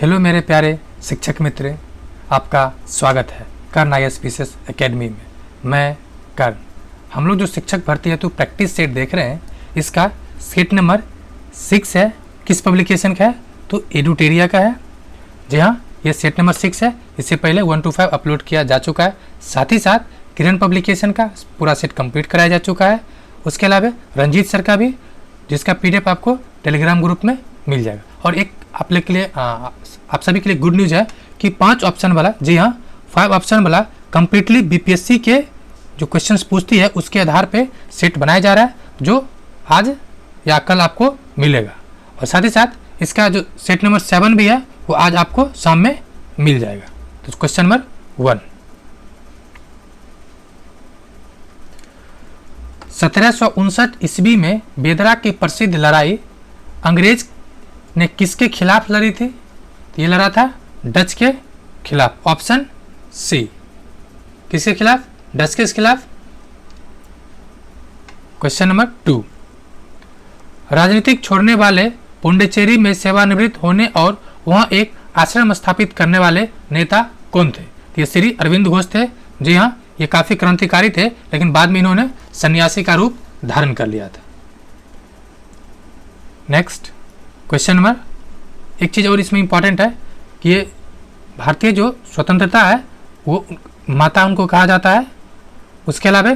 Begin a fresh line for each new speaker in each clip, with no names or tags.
Hello मेरे प्यारे शिक्षक मित्र, आपका स्वागत है कर्ण IAS एकेडमी में। मैं कर्ण। हम लोग जो शिक्षक भर्ती हेतु प्रैक्टिस सेट देख रहे हैं, इसका सेट नंबर 6 है। किस पब्लिकेशन का है? तो एडुटेरिया का है। जी हाँ, ये सेट नंबर 6 है। इससे पहले 1 to 5 अपलोड किया जा चुका है। साथ ही साथ किरण पब्लिकेशन का पूरा सेट कंप्लीट कराया जा चुका है। उसके अलावा रंजीत सर का भी, जिसका PDF आपको टेलीग्राम ग्रुप में मिल जाएगा। और एक आप लोग के लिए आप सभी के लिए गुड न्यूज़ है कि 5 ऑप्शन वाला, जी हाँ 5 ऑप्शन वाला कम्प्लीटली BPSC के जो क्वेश्चंस पूछती है उसके आधार पे सेट बनाया जा रहा है, जो आज या कल आपको मिलेगा। और साथ ही साथ इसका जो सेट नंबर 7 भी है वो आज आपको शाम में मिल जाएगा। तो क्वेश्चन नंबर 1, 1759 ईस्वी में बेदरा की प्रसिद्ध लड़ाई अंग्रेज ने किसके खिलाफ लड़ी थी? तो ये लड़ा था डच के खिलाफ। Option C. किसके खिलाफ? डच के खिलाफ। क्वेश्चन नंबर 2, राजनीतिक छोड़ने वाले पुंडुचेरी में सेवानिवृत्त होने और वहां एक आश्रम स्थापित करने वाले नेता कौन थे? तो ये श्री अरविंद घोष थे। जी हाँ, ये काफी क्रांतिकारी थे, लेकिन बाद में इन्होंने सन्यासी का रूप धारण कर लिया था। नेक्स्ट क्वेश्चन नंबर, एक चीज़ और इसमें इंपॉर्टेंट है कि ये भारतीय जो स्वतंत्रता है वो माता उनको कहा जाता है। उसके अलावा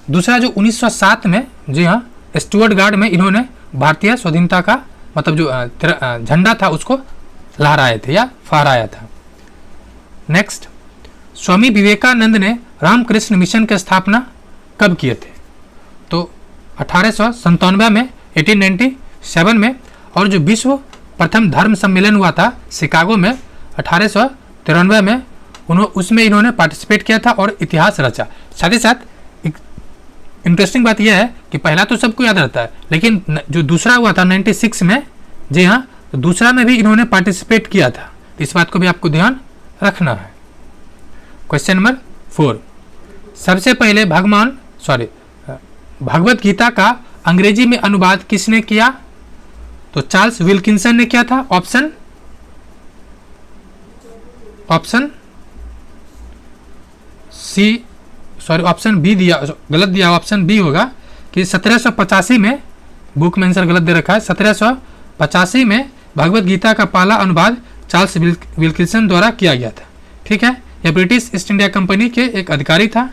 दूसरा जो 1907 में, जी हाँ, स्टुअर्ट गार्ड में इन्होंने भारतीय स्वाधीनता का मतलब जो झंडा था उसको लहराए थे या फहराया था। नेक्स्ट, स्वामी विवेकानंद ने रामकृष्ण मिशन की स्थापना कब किए थे? तो 1897 में, 1897 में। और जो विश्व प्रथम धर्म सम्मेलन हुआ था शिकागो में 1893 में, उसमें इन्होंने पार्टिसिपेट किया था और इतिहास रचा। साथ ही साथ एक इंटरेस्टिंग बात यह है कि पहला तो सबको याद रहता है, लेकिन जो दूसरा हुआ था 96 में, जी हाँ, तो दूसरा में भी इन्होंने पार्टिसिपेट किया था। तो इस बात को भी आपको ध्यान रखना है। क्वेश्चन नंबर 4, सबसे पहले भगवत गीता का अंग्रेजी में अनुवाद किसने किया? तो चार्ल्स विल्किंसन ने किया था। Option C, sorry option B दिया, गलत दिया। ऑप्शन बी होगा कि 1785 में, बुक में आंसर गलत दे रखा है। 1785 में भगवत गीता का पहला अनुवाद चार्ल्स विल्किंसन द्वारा किया गया था। ठीक है, यह ब्रिटिश ईस्ट इंडिया कंपनी के एक अधिकारी था।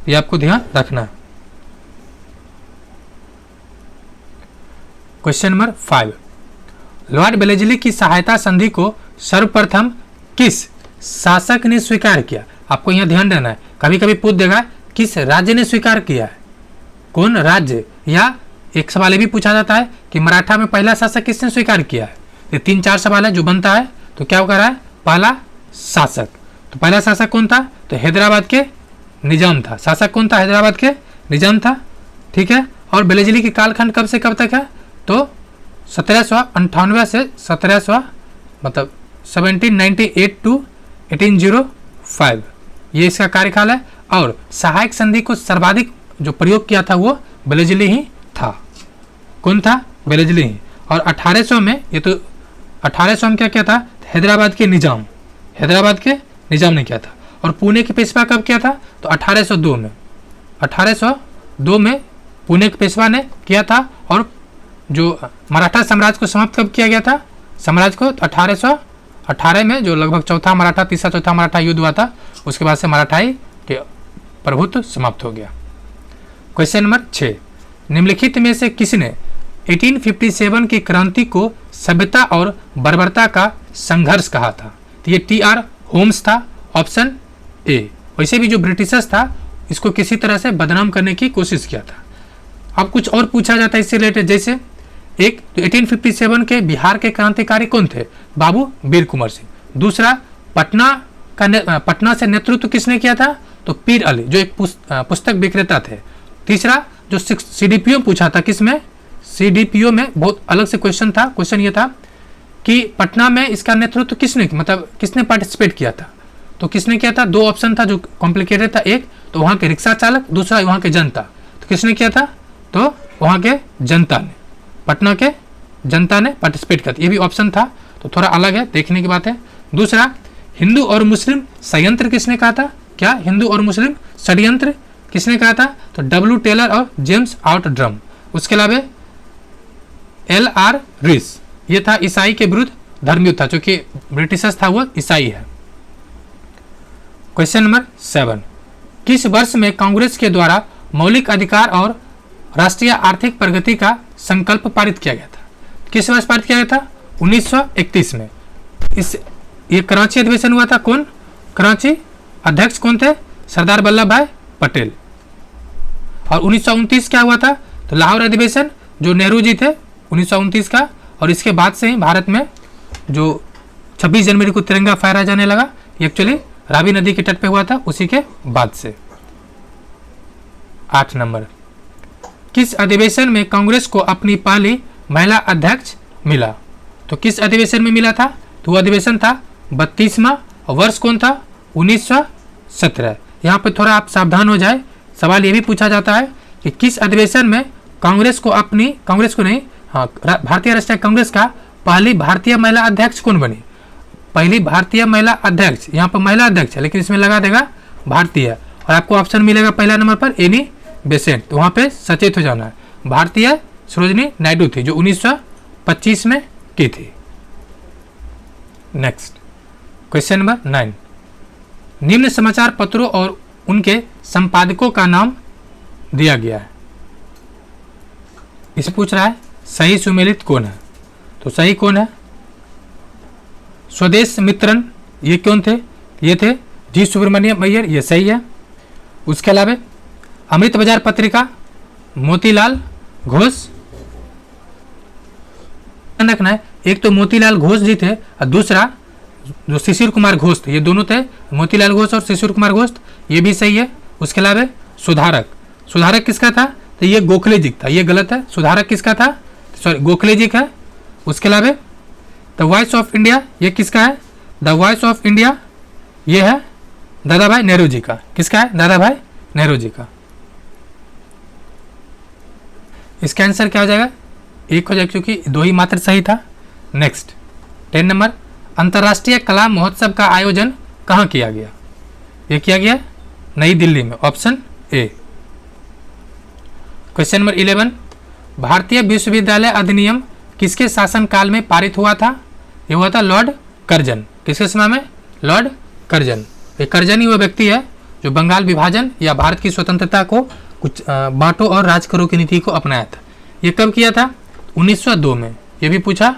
यह आपको ध्यान रखना। क्वेश्चन नंबर 5, लॉर्ड वेलेस्ली की सहायता संधि को सर्वप्रथम किस शासक ने स्वीकार किया? आपको यहाँ ध्यान देना है, कभी कभी पूछ देगा किस राज्य ने स्वीकार किया है, कौन राज्य। या एक सवाल भी पूछा जाता है कि मराठा में पहला शासक किसने स्वीकार किया है। ये 3-4 सवाल है जो बनता है। तो क्या कर रहा है? पहला शासक। तो पहला शासक कौन था? तो हैदराबाद के निजाम था। शासक कौन था? हैदराबाद के निजाम था। ठीक है, और वेलेस्ली की कालखंड कब से कब तक है? तो 1798 से 1798 टू 1805 ये इसका कार्यकाल है। और सहायक संधि को सर्वाधिक जो प्रयोग किया था वो वेलेस्ली ही था। कौन था? वेलेस्ली ही। और 1800 में, ये तो 1800 में क्या किया था? हैदराबाद के निजाम ने किया था। और पुणे के पेशवा कब किया था? तो 1802 में। 1802 में पुणे के पेशवा ने किया था। और जो मराठा साम्राज्य को समाप्त कब किया गया था? साम्राज्य को 1818 में, जो लगभग तीसरा चौथा मराठा युद्ध हुआ था, उसके बाद से मराठाई के प्रभुत्व समाप्त हो गया। क्वेश्चन नंबर 6, निम्नलिखित में से किसने 1857 की क्रांति को सभ्यता और बर्बरता का संघर्ष कहा था? तो ये TR होम्स था। Option A. वैसे भी जो ब्रिटिशर्स था इसको किसी तरह से बदनाम करने की कोशिश किया था। अब कुछ और पूछा जाता है इससे रिलेटेड, जैसे एक तो 1857 के बिहार के क्रांतिकारी कौन थे? बाबू वीर कुंवर सिंह। दूसरा, पटना से नेतृत्व किसने किया था? तो पीर अली, जो एक पुस्तक विक्रेता थे। तीसरा, जो CDPO पूछा था, किसमें? CDPO में बहुत अलग से क्वेश्चन था। क्वेश्चन ये था कि पटना में इसका नेतृत्व किसने पार्टिसिपेट किया था? तो किसने किया था? 2 ऑप्शन था जो कॉम्प्लिकेटेड था। एक तो वहाँ के रिक्शा चालक, दूसरा वहाँ के जनता। तो किसने किया था? तो वहाँ के जनता ने, पटना के जनता ने पार्टिसिपेट किया। ये भी ऑप्शन था। तो थोड़ा अलग है, देखने की बात है। दूसरा, हिंदू और मुस्लिम षड्यंत्र किसने कहा था? क्या हिंदू और मुस्लिम षड्यंत्र किसने कहा था? तो डब्ल्यू टेलर और जेम्स आउटड्रम। उसके अलावा LR रीस, ये था ईसाई के विरुद्ध धर्मयुद्ध था, क्योंकि ब्रिटिशर्स था वो ईसाई है। क्वेश्चन नंबर 7, किस वर्ष में कांग्रेस के द्वारा मौलिक अधिकार और राष्ट्रीय आर्थिक प्रगति का संकल्प पारित किया गया था? किस वर्ष पारित किया गया था? 1931 में। ये कराची अधिवेशन हुआ था। कौन? कराची। अध्यक्ष कौन थे? सरदार वल्लभ भाई पटेल। और 1929 क्या हुआ था? तो लाहौर अधिवेशन, जो नेहरू जी थे 1929 का। और इसके बाद से ही भारत में जो 26 जनवरी को तिरंगा फहराया जाने लगा, ये एक्चुअली रावी नदी के तट पे हुआ था, उसी के बाद से। 8 नंबर, किस अधिवेशन में कांग्रेस को अपनी पहली महिला अध्यक्ष मिला? तो किस अधिवेशन में मिला था? तो वो अधिवेशन था 32वां। और वर्ष कौन था? 1917। यहाँ पे थोड़ा आप सावधान हो जाए, सवाल ये भी पूछा जाता है कि किस अधिवेशन में कांग्रेस को नहीं, हाँ, भारतीय राष्ट्रीय कांग्रेस का पहली भारतीय महिला अध्यक्ष कौन बनी? पहली भारतीय महिला अध्यक्ष, यहाँ पर महिला अध्यक्ष है लेकिन इसमें लगा देगा भारतीय, और आपको ऑप्शन मिलेगा पहला नंबर पर एनी बेसेंट। तो वहाँ पे सचेत हो जाना है। भारतीय सरोजिनी नायडू थी, जो 1925 में की थी। नेक्स्ट, क्वेश्चन नंबर 9, निम्न समाचार पत्रों और उनके संपादकों का नाम दिया गया है। इसे पूछ रहा है सही सुमेलित कौन है? तो सही कौन है? स्वदेश मित्रन, ये कौन थे? ये थे जी सुब्रमण्यम अय्यर, ये सही है। उसके अलावा अमृत बाजार पत्रिका, मोतीलाल घोष। रखना है, एक तो मोतीलाल घोष जी थे और दूसरा जो शिशिर कुमार घोष थे, ये दोनों थे, मोतीलाल घोष और शिशिर कुमार घोष, ये भी सही है। उसके अलावा सुधारक किसका था? तो ये गोखले जी था, ये गलत है। सुधारक किसका था? सॉरी, गोखले जी का। उसके अलावा द वॉइस ऑफ इंडिया, ये किसका है? द वॉइस ऑफ इंडिया ये है दादा भाई नेहरू जी का। किसका है? दादा भाई नेहरू जी का। इसका आंसर क्या हो जाएगा? एक हो जाएगा, क्योंकि दो ही मात्र सही था। नेक्स्ट, 10 नंबर, अंतर्राष्ट्रीय कला महोत्सव का आयोजन कहाँ किया गया? ये किया गया नई दिल्ली में, ऑप्शन ए। क्वेश्चन नंबर 11, भारतीय विश्वविद्यालय अधिनियम किसके शासनकाल में पारित हुआ था? ये हुआ था लॉर्ड कर्जन। किसके समय में? Lord Curzon. ये कर्जन ही वो व्यक्ति है जो बंगाल विभाजन या भारत की स्वतंत्रता को कुछ बांटो और राज करो की नीति को अपनाया था। ये कब किया था? 1902 में। ये भी पूछा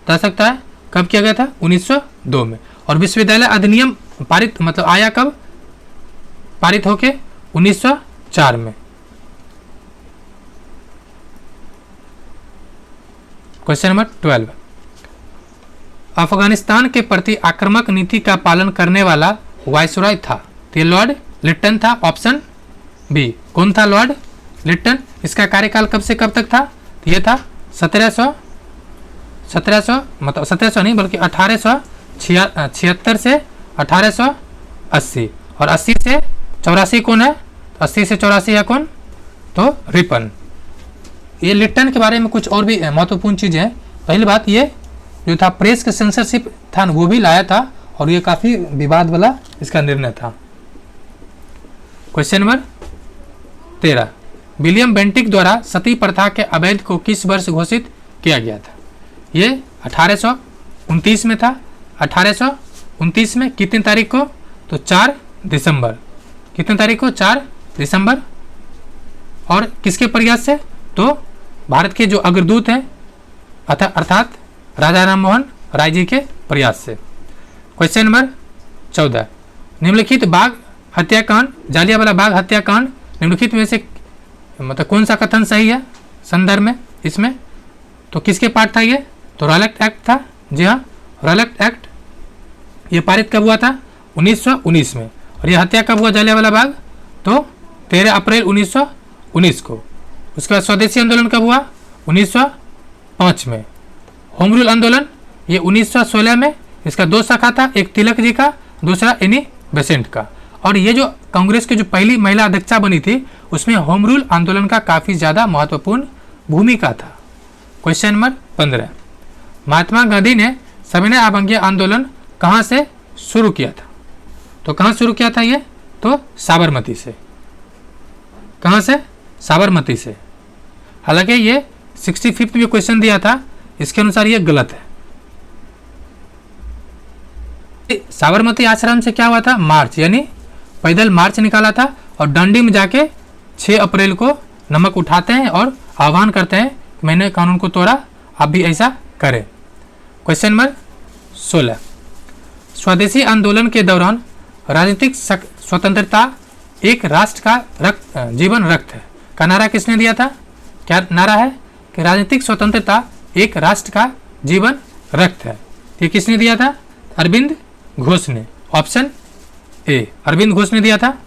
जा सकता है कब किया गया था? 1902 में। और विश्वविद्यालय अधिनियम पारित मतलब आया कब? पारित होके 1904 में। क्वेश्चन नंबर 12, अफगानिस्तान के प्रति आक्रामक नीति का पालन करने वाला वायसरॉय था? तो ये लॉर्ड लिट्टन था, ऑप्शन बी। कौन था? Lord Lytton. इसका कार्यकाल कब से कब तक था? तो ये था 1700 मतलब 1700 नहीं बल्कि 1876 से 1880। और 80 से 84 कौन है? 80 से 84 है कौन? तो रिपन। ये लिट्टन के बारे में कुछ और भी महत्वपूर्ण चीज़ें हैं। पहली बात, ये जो था प्रेस का सेंसरशिप था वो भी लाया था, और ये काफ़ी विवाद वाला इसका निर्णय था। क्वेश्चन नंबर 13, विलियम बेंटिक द्वारा सती प्रथा के अवैध को किस वर्ष घोषित किया गया था? ये 1829 में था। 1829 में कितनी तारीख को? तो 4 दिसंबर। कितनी तारीख को? 4 दिसंबर। और किसके प्रयास से? तो भारत के जो अग्रदूत हैं अर्थात राजा राम मोहन राय जी के प्रयास से। क्वेश्चन नंबर 14, निम्नलिखित बाघ हत्याकांड, जालियांवाला बाग हत्याकांड, निम्नलिखित में से मतलब कौन सा कथन सही है संदर्भ में इसमें? तो किसके पार्ट था ये? तो रॉलेट एक्ट था। जी हाँ, रॉलेट एक्ट ये पारित कब हुआ था? 1919 में। और ये हत्या कब हुआ जालियांवाला बाग? तो 13 अप्रैल 1919 को। उसके बाद स्वदेशी आंदोलन कब हुआ? 1905 में। होम रूल आंदोलन ये 1916 में। इसका 2 शाखा था, एक तिलक जी का, दूसरा एनी बेसेंट का। और ये जो कांग्रेस की जो पहली महिला अध्यक्षा बनी थी उसमें होम रूल आंदोलन का काफ़ी ज़्यादा महत्वपूर्ण भूमिका था। क्वेश्चन नंबर 15, महात्मा गांधी ने सविनय अवज्ञा आंदोलन कहाँ से शुरू किया था? तो कहाँ शुरू किया था ये? तो साबरमती से। कहाँ से? साबरमती से। हालांकि ये 65th में क्वेश्चन दिया था, इसके अनुसार ये गलत है। साबरमती आश्रम से क्या हुआ था? मार्च, यानी पैदल मार्च निकाला था और डांडी में जाके 6 अप्रैल को नमक उठाते हैं और आह्वान करते हैं कि मैंने कानून को तोड़ा, आप भी ऐसा करें। क्वेश्चन नंबर 16, स्वदेशी आंदोलन के दौरान राजनीतिक स्वतंत्रता एक राष्ट्र का जीवन रक्त है का नारा किसने दिया था? क्या नारा है? कि राजनीतिक स्वतंत्रता एक राष्ट्र का जीवन रक्त है। ये किसने दिया था? अरविंद घोष ने। ऑप्शन ए, अरविंद घोष ने दिया था।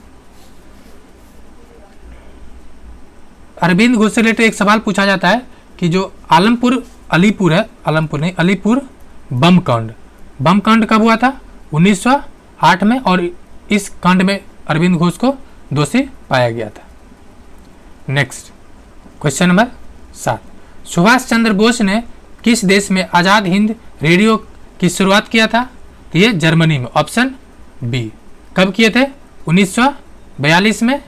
अरविंद घोष से रिलेटेड एक सवाल पूछा जाता है कि जो अलीपुर है, अलीपुर बम कांड कब हुआ था? 1908 में, और इस कांड में अरविंद घोष को दोषी पाया गया था। Next question number 7, Subhash Chandra Bose ने किस देश में आज़ाद हिंद रेडियो की शुरुआत किया था? तो ये जर्मनी में। Option B. कब किए थे? 1942 में।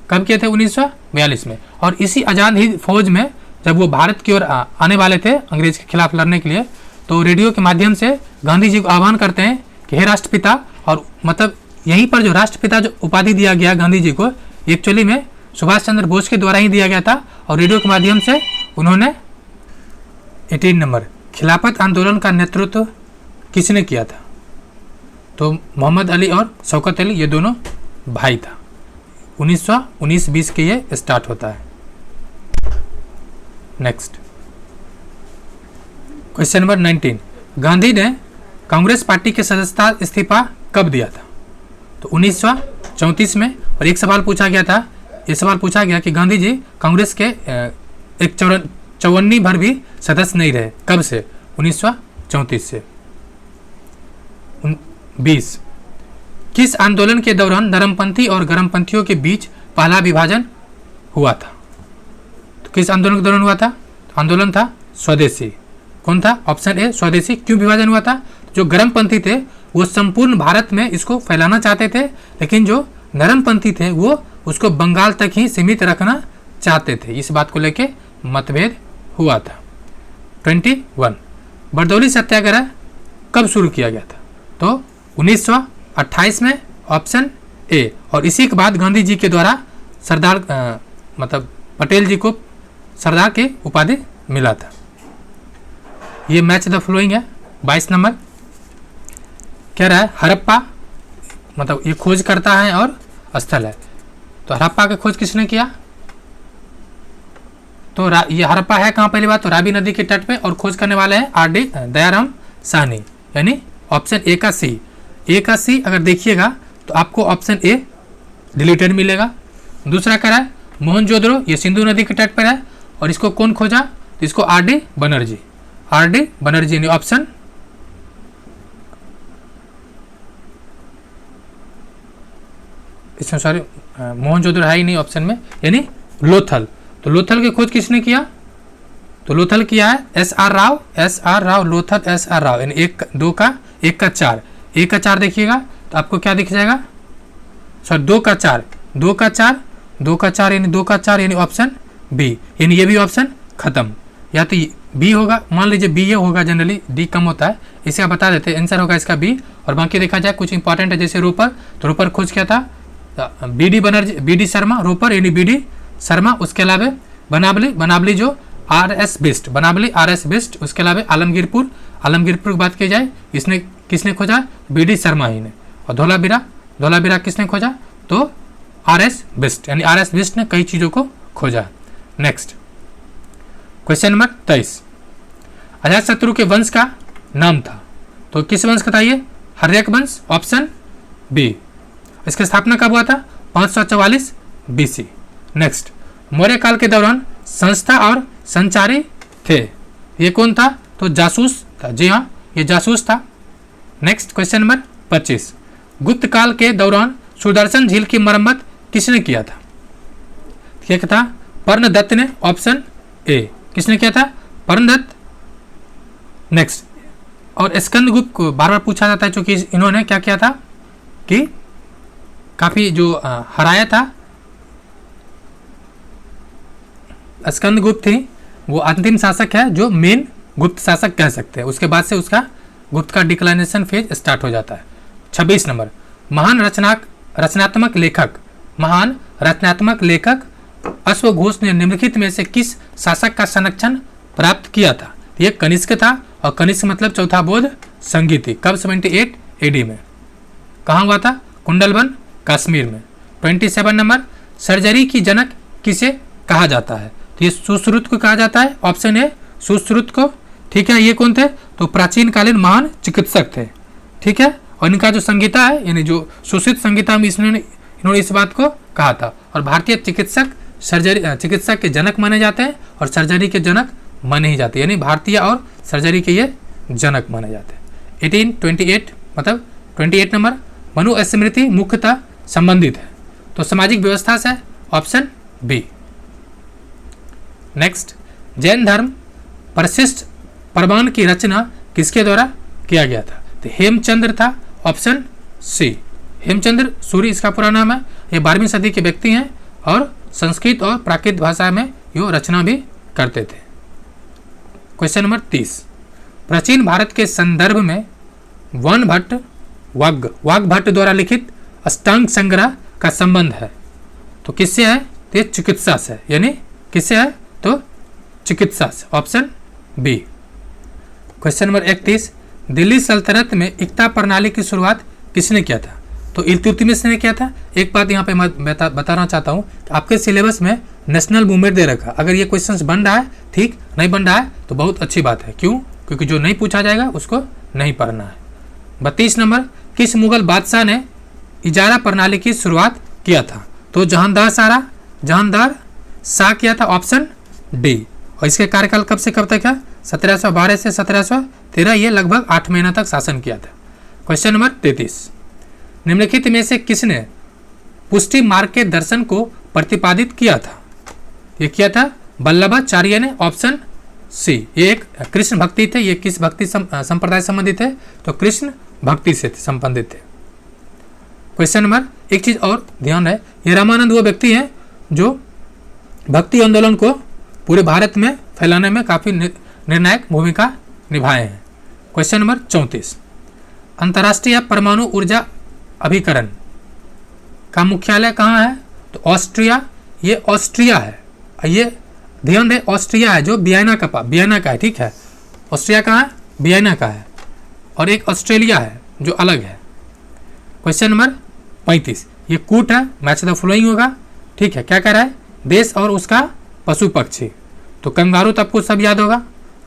कब किए थे? 1942 में। और इसी आज़ाद हिंद फौज में जब वो भारत की ओर आने वाले थे अंग्रेज के खिलाफ लड़ने के लिए, तो रेडियो के माध्यम से गांधी जी को आह्वान करते हैं कि हे राष्ट्रपिता, और मतलब यहीं पर जो राष्ट्रपिता जो उपाधि दिया गया गांधी जी को, एक्चुअली में सुभाष चंद्र बोस के द्वारा ही दिया गया था, और रेडियो के माध्यम से उन्होंने 18 नंबर खिलाफत आंदोलन का नेतृत्व किसने किया था? तो मोहम्मद अली और शौकत अली, ये दोनों भाई था। 1919-20 के ये स्टार्ट होता है। नेक्स्ट क्वेश्चन नंबर 19, गांधी ने कांग्रेस पार्टी के सदस्यता इस्तीफा कब दिया था? तो 1934 में। और एक सवाल पूछा गया था, ये सवाल पूछा गया कि गांधी जी कांग्रेस के एक 54 भर भी सदस्य नहीं रहे, कब से? 1934 से। 20, किस आंदोलन के दौरान नरमपंथी और गरमपंथियों के बीच पहला विभाजन हुआ था? तो किस आंदोलन के दौरान हुआ था? आंदोलन था स्वदेशी। कौन था? ऑप्शन ए, स्वदेशी। क्यों विभाजन हुआ था? जो गरमपंथी थे वो संपूर्ण भारत में इसको फैलाना चाहते थे, लेकिन जो नरमपंथी थे वो उसको बंगाल तक ही सीमित रखना चाहते थे। इस बात को लेके मतभेद हुआ था। 21, बरदौली सत्याग्रह कब शुरू किया गया था? तो 1928 में। Option A. और इसी के बाद गांधी जी के द्वारा सरदार मतलब पटेल जी को सरदार की उपाधि मिला था। ये मैच द फ्लोइंग है। 22 नंबर कह रहा है हड़प्पा, मतलब ये खोज करता है और स्थल है। तो हड़प्पा की खोज किसने किया? तो ये हड़प्पा है कहाँ? पहली बात तो रावी नदी के तट पे, और खोज करने वाले हैं आर डी दयाराम साहनी, यानी ऑप्शन ए का सी। ए का सी अगर देखिएगा तो आपको ऑप्शन ए डिलीटेड मिलेगा। दूसरा कह रहा है मोहनजोदड़ो, ये सिंधु नदी के तट पर है, और इसको कौन खोजा? तो इसको आर डी बनर्जी, यानी ऑप्शन इसमें सॉरी मोहनजोदड़ो है ही नहीं ऑप्शन में, यानी लोथल। तो लोथल की खोज किसने किया? तो लोथल किया है S R Rao, Lothal S R Rao, यानी 1 2 का 1 का 4, 1 का 4 देखिएगा तो आपको क्या दिख जाएगा? सॉरी 2 का 4, 2 का 4, 2 का 4 यानी 2 का 4 यानी ऑप्शन बी, यानी ये भी ऑप्शन खत्म। या तो बी होगा, मान लीजिए बी ये होगा, जनरली डी कम होता है, इसे आप बता देते हैं। आंसर होगा इसका बी। और बाकी देखा जाए कुछ इंपॉर्टेंट है, जैसे रोपर, तो रोपर खोज किया था बी डी शर्मा, रोपर यानी बी डी शर्मा। उसके अलावा बनावली जो आर एस बिस्ट, उसके अलावा आलमगीरपुर की बात की जाए, इसने किसने खोजा? बी डी शर्मा ही ने। और धोलावीरा किसने खोजा? तो आर एस बिस्ट, यानी आर एस बिस्ट ने कई चीज़ों को खोजा। नेक्स्ट क्वेश्चन नंबर 23, अजातशत्रु के वंश का नाम था, तो किस वंश का था ये? हर्यक वंश, ऑप्शन बी। इसकी स्थापना कब हुआ था? 544 बीसी। नेक्स्ट, मौर्य काल के दौरान संस्था और संचारी थे, ये कौन था? तो जासूस था। जी हाँ, ये जासूस था। नेक्स्ट क्वेश्चन नंबर 25, गुप्त काल के दौरान सुदर्शन झील की मरम्मत किसने किया था? क्या था? पर्णदत्त ने, ऑप्शन ए। किसने किया था? पर्णदत्त। नेक्स्ट, और स्कंदगुप्त को बार बार पूछा जाता है क्योंकि इन्होंने क्या किया था कि काफ़ी जो हराया था। स्कंदगुप्त थी वो अंतिम शासक है जो मेन गुप्त शासक कह सकते हैं। उसके बाद से उसका गुप्त का डिक्लाइनेशन फेज स्टार्ट हो जाता है। 26 नंबर, महान रचनात्मक लेखक अश्वघोष ने निम्नलिखित में से किस शासक का संरक्षण प्राप्त किया था? ये कनिष्क था और कनिष्क मतलब चौथा बौद्ध संघी थी। कब? 78 AD में। कहाँ हुआ था? कुंडलवन, कश्मीर में। 27 नंबर, सर्जरी की जनक किसे कहा जाता है? तो ये सुश्रुत को कहा जाता है। ऑप्शन ए सुश्रुत को। ठीक है, ये कौन थे? तो प्राचीन कालीन महान चिकित्सक थे। ठीक है, और इनका जो संहिता है यानी जो सुश्रुत संहिता में इन्होंने इस बात को कहा था। और भारतीय चिकित्सक के जनक माने जाते हैं और सर्जरी के जनक माने ही जाते हैं, यानी भारतीय और सर्जरी के ये जनक माने जाते हैं। 1828 मतलब 28 नंबर, मनुस्मृति मुख्यतः संबंधित है तो सामाजिक व्यवस्था से। Option B. नेक्स्ट, जैन धर्म परिशिष्ट प्रमाण की रचना किसके द्वारा किया गया था? तो हेमचंद्र था। ऑप्शन सी, हेमचंद्र सूरी इसका पूरा नाम है। ये 12वीं सदी के व्यक्ति हैं और संस्कृत और प्राकृत भाषा में यो रचना भी करते थे। क्वेश्चन नंबर 30, प्राचीन भारत के संदर्भ में वाग्भट्ट द्वारा लिखित अष्टांग संग्रह का संबंध है तो किससे है? तो चिकित्सा से, यानी किससे है? तो चिकित्सा से। Option B. Question number 31, Delhi सल्तनत में इक्ता प्रणाली की शुरुआत किसने किया था? तो इल्तुतमिश ने किया था। एक बात यहाँ पे मैं बताना चाहता हूँ कि आपके सिलेबस में नेशनल मूवमेंट दे रखा। अगर ये क्वेश्चंस बन रहा है ठीक, नहीं बन रहा है तो बहुत अच्छी बात है। क्यों? क्योंकि जो नहीं पूछा जाएगा उसको नहीं पढ़ना है। 32 नंबर, किस मुगल बादशाह ने इजारा प्रणाली की शुरुआत किया था? तो जहांदार शाह किया था। Option D. और इसके कार्यकाल कब से कब तक है? 1712 से 1713। ये लगभग 8 महीना तक शासन किया था। क्वेश्चन नंबर 33, निम्नलिखित में से किसने पुष्टि मार्ग के दर्शन को प्रतिपादित किया था? ये किया था वल्लभाचार्य ने। Option C. ये एक कृष्ण भक्ति थे। ये किस भक्ति संप्रदाय संबंधित है? तो कृष्ण भक्ति से संबंधित थे। क्वेश्चन नंबर, एक चीज और ध्यान है, ये रामानंद वो व्यक्ति हैं जो भक्ति आंदोलन को पूरे भारत में फैलाने में काफी निर्णायक भूमिका निभाए हैं। क्वेश्चन नंबर 34, अंतर्राष्ट्रीय परमाणु ऊर्जा अभिकरण का मुख्यालय कहाँ है? तो ऑस्ट्रिया। ये ऑस्ट्रिया है। ये ध्यान दें, ऑस्ट्रिया है जो वियना का है। ठीक है, ऑस्ट्रिया कहाँ है? वियना का है। और एक ऑस्ट्रेलिया है जो अलग है। क्वेश्चन नंबर 35, ये कूट है, मैच द फॉलोइंग होगा। ठीक है, क्या कह रहा है? देश और उसका पशु पक्षी। तो कंगारू तो आपको सब याद होगा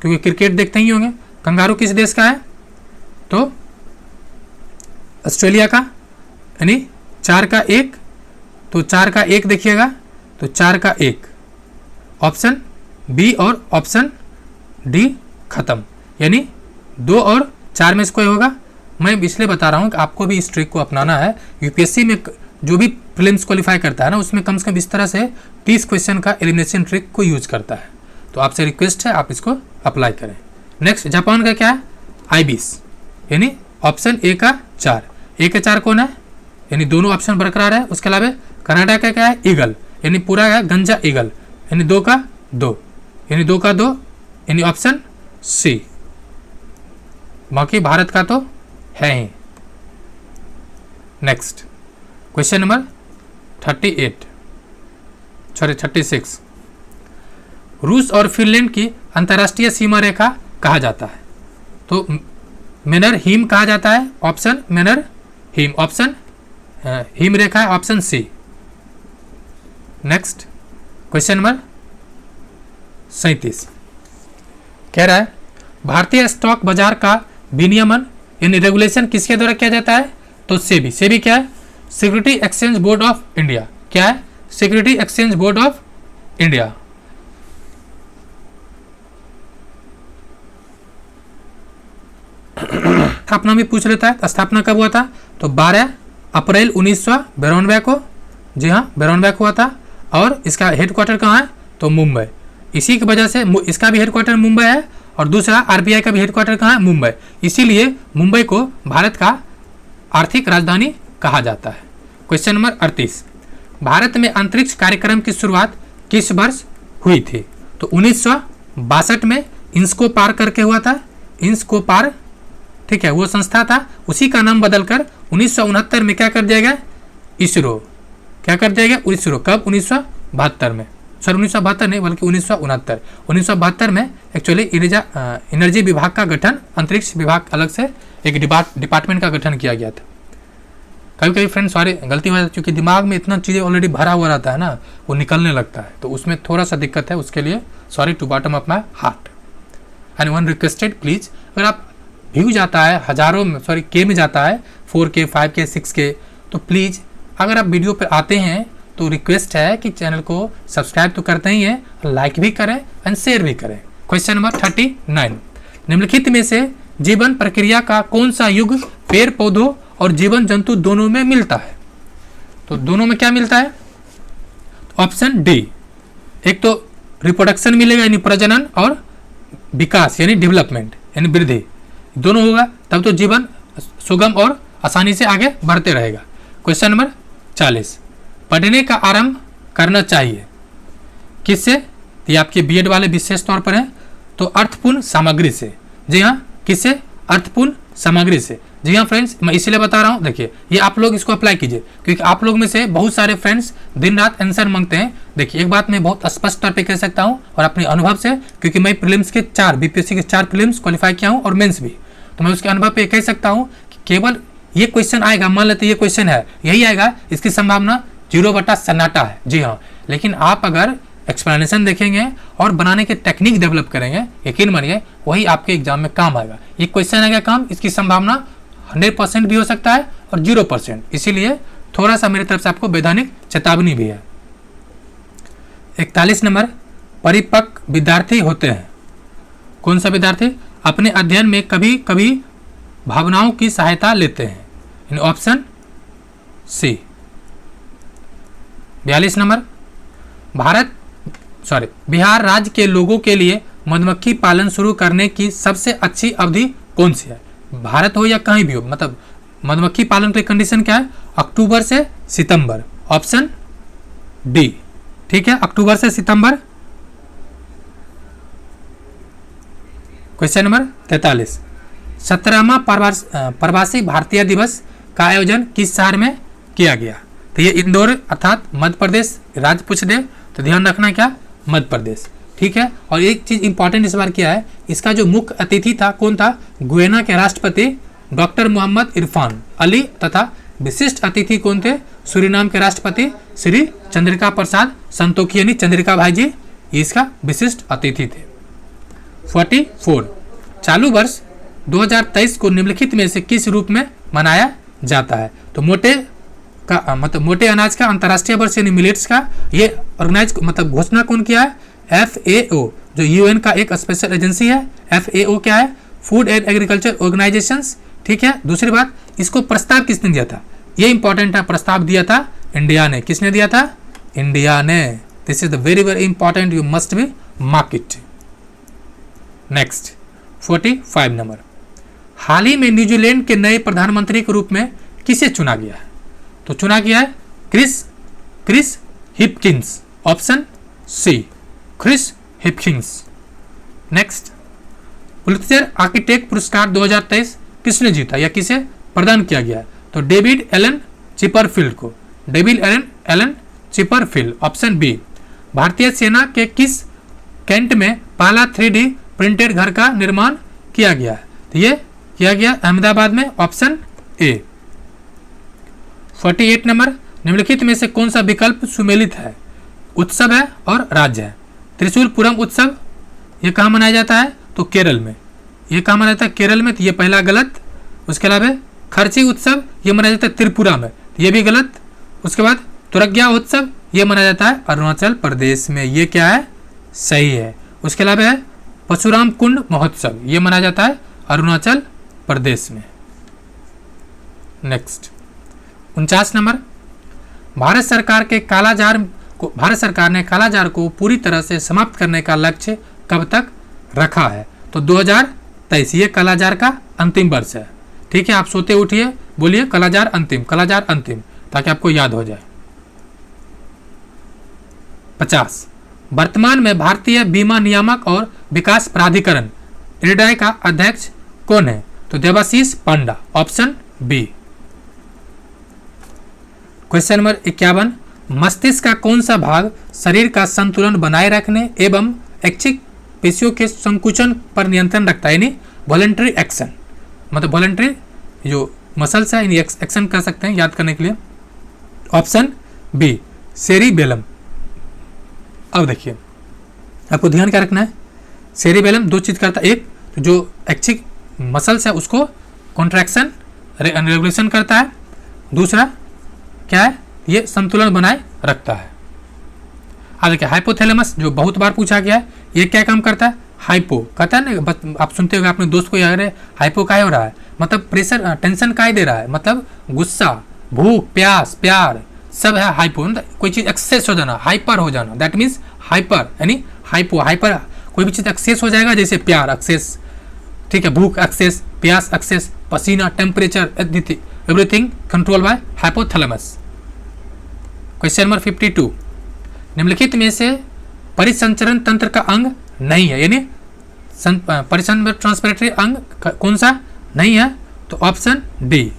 क्योंकि क्रिकेट देखते ही होंगे। कंगारू किस देश का है? तो ऑस्ट्रेलिया का, यानी 4 का 1। तो 4 का 1 देखिएगा, तो 4 का 1। ऑप्शन बी और ऑप्शन डी खत्म, यानी 2 और 4 में से कोई होगा। मैं इसलिए बता रहा हूँ कि आपको भी इस ट्रिक को अपनाना है। यूपीएससी में जो भी प्रीलिम्स क्वालिफाई करता है ना, उसमें कम से कम इस तरह से 30 क्वेश्चन का एलिमिनेशन ट्रिक को यूज करता है। तो आपसे रिक्वेस्ट है आप इसको अप्लाई करें। नेक्स्ट, जापान का क्या है? आइबिस, यानी ऑप्शन ए का 4। ए का 4 कौन है? यानी दोनों ऑप्शन बरकरार है। उसके अलावा कनाडा का क्या है? ईगल, यानी पूरा है गंजा ईगल, यानी 2 का 2, यानी 2 का 2, यानी ऑप्शन सी। बाकी भारत का तो है ही। नेक्स्ट, क्वेश्चन नंबर 36, रूस और फिनलैंड की अंतर्राष्ट्रीय सीमा रेखा कहा जाता है? तो मेनर हिम कहा जाता है। ऑप्शन मेनर हिम, ऑप्शन हिम रेखा है। Option C. Next, question number 37 कह रहा है भारतीय स्टॉक बाजार का विनियमन यानी रेगुलेशन किसके द्वारा किया जाता है? तो सेबी। सेबी क्या है? Security exchange board of India. क्या है? Security exchange board of India. स्थापना भी पूछ लेता है। स्थापना कब हुआ था? तो 12 अप्रैल 1992 को। जी हाँ, 92 को हुआ था। और इसका हेडक्वार्टर कहाँ है? तो मुंबई। इसी की वजह से इसका भी हेडक्वार्टर मुंबई है और दूसरा आरबीआई का भी हेडक्वार्टर कहाँ है, मुंबई। इसीलिए मुंबई को भारत का आर्थिक राजधानी कहा जाता है। क्वेश्चन नंबर 38, भारत में अंतरिक्ष कार्यक्रम की शुरुआत किस वर्ष हुई थी? तो 1962 में इंस्कोपार करके हुआ था, इंस्कोपार, ठीक है, वो संस्था था, उसी का नाम बदलकर 1969 में क्या कर दिया गया, इसरो, क्या कर दिया गया, इसरो। कब? 1972 में, सर 1972 नहीं बल्कि 1969 में एक्चुअली एनर्जी विभाग का गठन, अंतरिक्ष विभाग अलग से एक डिपार्टमेंट का गठन किया गया था। कभी कभी फ्रेंड्स सॉरी गलती हो जाती है, क्योंकि दिमाग में इतना चीज़ें ऑलरेडी भरा हुआ रहता है ना, वो निकलने लगता है, तो उसमें थोड़ा सा दिक्कत है, उसके लिए sorry to bottom of my heart. And one requested please, अगर आप व्यू जाता है हज़ारों में, सॉरी के में जाता है, 4K 5K 6K, तो प्लीज़ अगर आप वीडियो पर आते हैं तो रिक्वेस्ट है कि चैनल को सब्सक्राइब तो करते ही हैं, लाइक भी करें एंड शेयर भी करें। क्वेश्चन नंबर 39, निम्नलिखित में से जीवन प्रक्रिया का कौन सा युग पेड़ पौधों और जीवन जंतु दोनों में मिलता है? तो दोनों में क्या मिलता है? तो ऑप्शन डी, एक तो रिप्रोडक्शन मिलेगा यानी प्रजनन, और विकास यानी डेवलपमेंट यानी वृद्धि, दोनों होगा तब तो जीवन सुगम और आसानी से आगे बढ़ते रहेगा। क्वेश्चन नंबर 40, पढ़ने का आरंभ करना चाहिए किससे? ये आपके बीएड वाले विशेष तौर पर है, तो अर्थपूर्ण सामग्री से। जी हाँ, किससे? अर्थपूर्ण सामग्री से। जी हाँ फ्रेंड्स, मैं इसलिए बता रहा हूँ, देखिए ये आप लोग इसको अप्लाई कीजिए, क्योंकि आप लोग में से बहुत सारे फ्रेंड्स दिन रात आंसर मांगते हैं। देखिए एक बात मैं बहुत स्पष्ट तौर पे कह सकता हूँ और अपने अनुभव से, क्योंकि मैं प्रीलिम्स के 4 बीपीएससी के 4 प्रीलिम्स क्वालिफाई किया हूँ और मेंस भी, तो मैं उसके अनुभव पे कह सकता हूँ कि केवल ये क्वेश्चन आएगा, मान लेते ये क्वेश्चन है, यही आएगा, इसकी संभावना 0/सन्नाटा है। जी हाँ, लेकिन आप अगर एक्सप्लेनेशन देखेंगे और बनाने के टेक्निक डेवलप करेंगे, यकीन मानिए वही आपके एग्जाम में काम आएगा। ये क्वेश्चन आएगा काम, इसकी संभावना 100% भी हो सकता है और 0%, इसीलिए थोड़ा सा मेरी तरफ से आपको वैधानिक चेतावनी भी है। 41 नंबर, परिपक्व विद्यार्थी होते हैं। कौन सा विद्यार्थी? अपने अध्ययन में कभी कभी भावनाओं की सहायता लेते हैं। Option C. 42 नंबर, बिहार राज्य के लोगों के लिए मधुमक्खी पालन शुरू करने की सबसे अच्छी अवधि कौन सी है? भारत हो या कहीं भी हो, मतलब मधुमक्खी पालन की कंडीशन क्या है? अक्टूबर से सितंबर। ऑप्शन डी, ठीक है, अक्टूबर से सितंबर। क्वेश्चन नंबर 43, 17वां प्रवासी भारतीय दिवस का आयोजन किस शहर में किया गया? तो ये इंदौर अर्थात मध्य प्रदेश राज्य पूछ दे तो ध्यान रखना क्या, मध्य प्रदेश, ठीक है। और एक चीज इंपॉर्टेंट इस बार क्या है, इसका जो मुख्य अतिथि था कौन था? गुयाना के राष्ट्रपति डॉक्टर मोहम्मद इरफान अली, तथा विशिष्ट अतिथि कौन थे? सूरीनाम के राष्ट्रपति श्री चंद्रिका प्रसाद संतोखी यानी चंद्रिका भाई जी, इसका विशिष्ट अतिथि थे। 44, चालू वर्ष 2023 को निम्नलिखित में से किस रूप में मनाया जाता है? तो मोटे अनाज का अंतर्राष्ट्रीय वर्ष यानी मिलेट्स का, ये ऑर्गेनाइज मतलब घोषणा कौन किया है? FAO, जो यूएन का एक स्पेशल एजेंसी है। FAO क्या है? फूड एंड एग्रीकल्चर ऑर्गेनाइजेशंस, ठीक है। दूसरी बात, इसको प्रस्ताव किसने दिया था? ये इंपॉर्टेंट है, प्रस्ताव दिया था इंडिया ने। किसने दिया था? इंडिया ने। This is the very very important, you must be mark it. Next 45 number, हाल ही में न्यूजीलैंड के नए प्रधानमंत्री के रूप में किसे चुना गया है? तो चुना गया है Chris Hipkins. Option C, Chris Hipkins. Next, Pulitzer architect पुरस्कार 2023 किसने जीता या किसे प्रदान किया गया? तो डेविड एलन चिपरफील्ड को, David Alan Chipperfield. Option B, भारतीय सेना के किस कैंट में पहला 3D प्रिंटेड घर का निर्माण किया गया है? तो ये किया गया अहमदाबाद में। Option A. 48 नंबर, निम्नलिखित में से कौन सा विकल्प सुमेलित है? उत्सव है और राज्य है। त्रिशूलपुरम उत्सव ये कहाँ मनाया जाता है? तो केरल में। ये कहाँ मनाया जाता है? केरल में, तो ये पहला गलत। उसके अलावा खर्ची उत्सव ये मनाया जाता है त्रिपुरा में, ये भी गलत। उसके बाद तुरग्या उत्सव ये मनाया जाता है अरुणाचल प्रदेश में, ये क्या है? सही है। उसके अलावा है परशुराम कुंड महोत्सव, ये मनाया जाता है अरुणाचल प्रदेश में। नेक्स्ट 49 नंबर, भारत सरकार ने कालाजार को पूरी तरह से समाप्त करने का लक्ष्य कब तक रखा है? तो 2023 ये कालाजार का अंतिम वर्ष है। ठीक है, आप सोते उठिए बोलिए कालाजार अंतिम, कालाजार अंतिम, ताकि आपको याद हो जाए। 50 वर्तमान में भारतीय बीमा नियामक और विकास प्राधिकरण इरडाई का अध्यक्ष कौन है? तो देवाशीष पांडा, ऑप्शन बी। क्वेश्चन नंबर 51 मस्तिष्क का कौन सा भाग शरीर का संतुलन बनाए रखने एवं ऐच्छिक पेशियों के संकुचन पर नियंत्रण रखता है, यानी वॉलंटरी एक्शन, मतलब वॉलंटरी जो मसल्स है यानी एक्शन कर सकते हैं याद करने के लिए। Option B cerebellum. अब देखिए आपको ध्यान क्या रखना है, सेरिबेलम दो चीज करता है, एक तो जो ऐच्छिक मसल्स है उसको कॉन्ट्रैक्शन रेगुलेशन करता है, दूसरा क्या है ये संतुलन बनाए रखता है। अब देखिए हाइपोथैलेमस जो बहुत बार पूछा गया है, ये क्या काम करता है? हाइपो कहता है ना, आप सुनते होंगे अपने दोस्त को यार हाइपो काहे हो रहा है, मतलब प्रेशर टेंशन काहे दे रहा है, मतलब गुस्सा, भूख, प्यास, प्यार सब है हाइपो, कोई चीज एक्सेस हो जाना, हाइपर हो जाना, दैट मीन्स हाइपर यानी हाइपो। हाइपर कोई भी चीज एक्सेस हो जाएगा, जैसे प्यार एक्सेस, ठीक है, भूख एक्सेस, प्यास एक्सेस, पसीना, temperature, everything control by hypothalamus. Question number 52 निम्नलिखित में से परिसंचरण तंत्र का अंग नहीं है, यानी परिसंचरण ट्रांसपिरेटरी अंग कौन सा नहीं है? तो ऑप्शन डी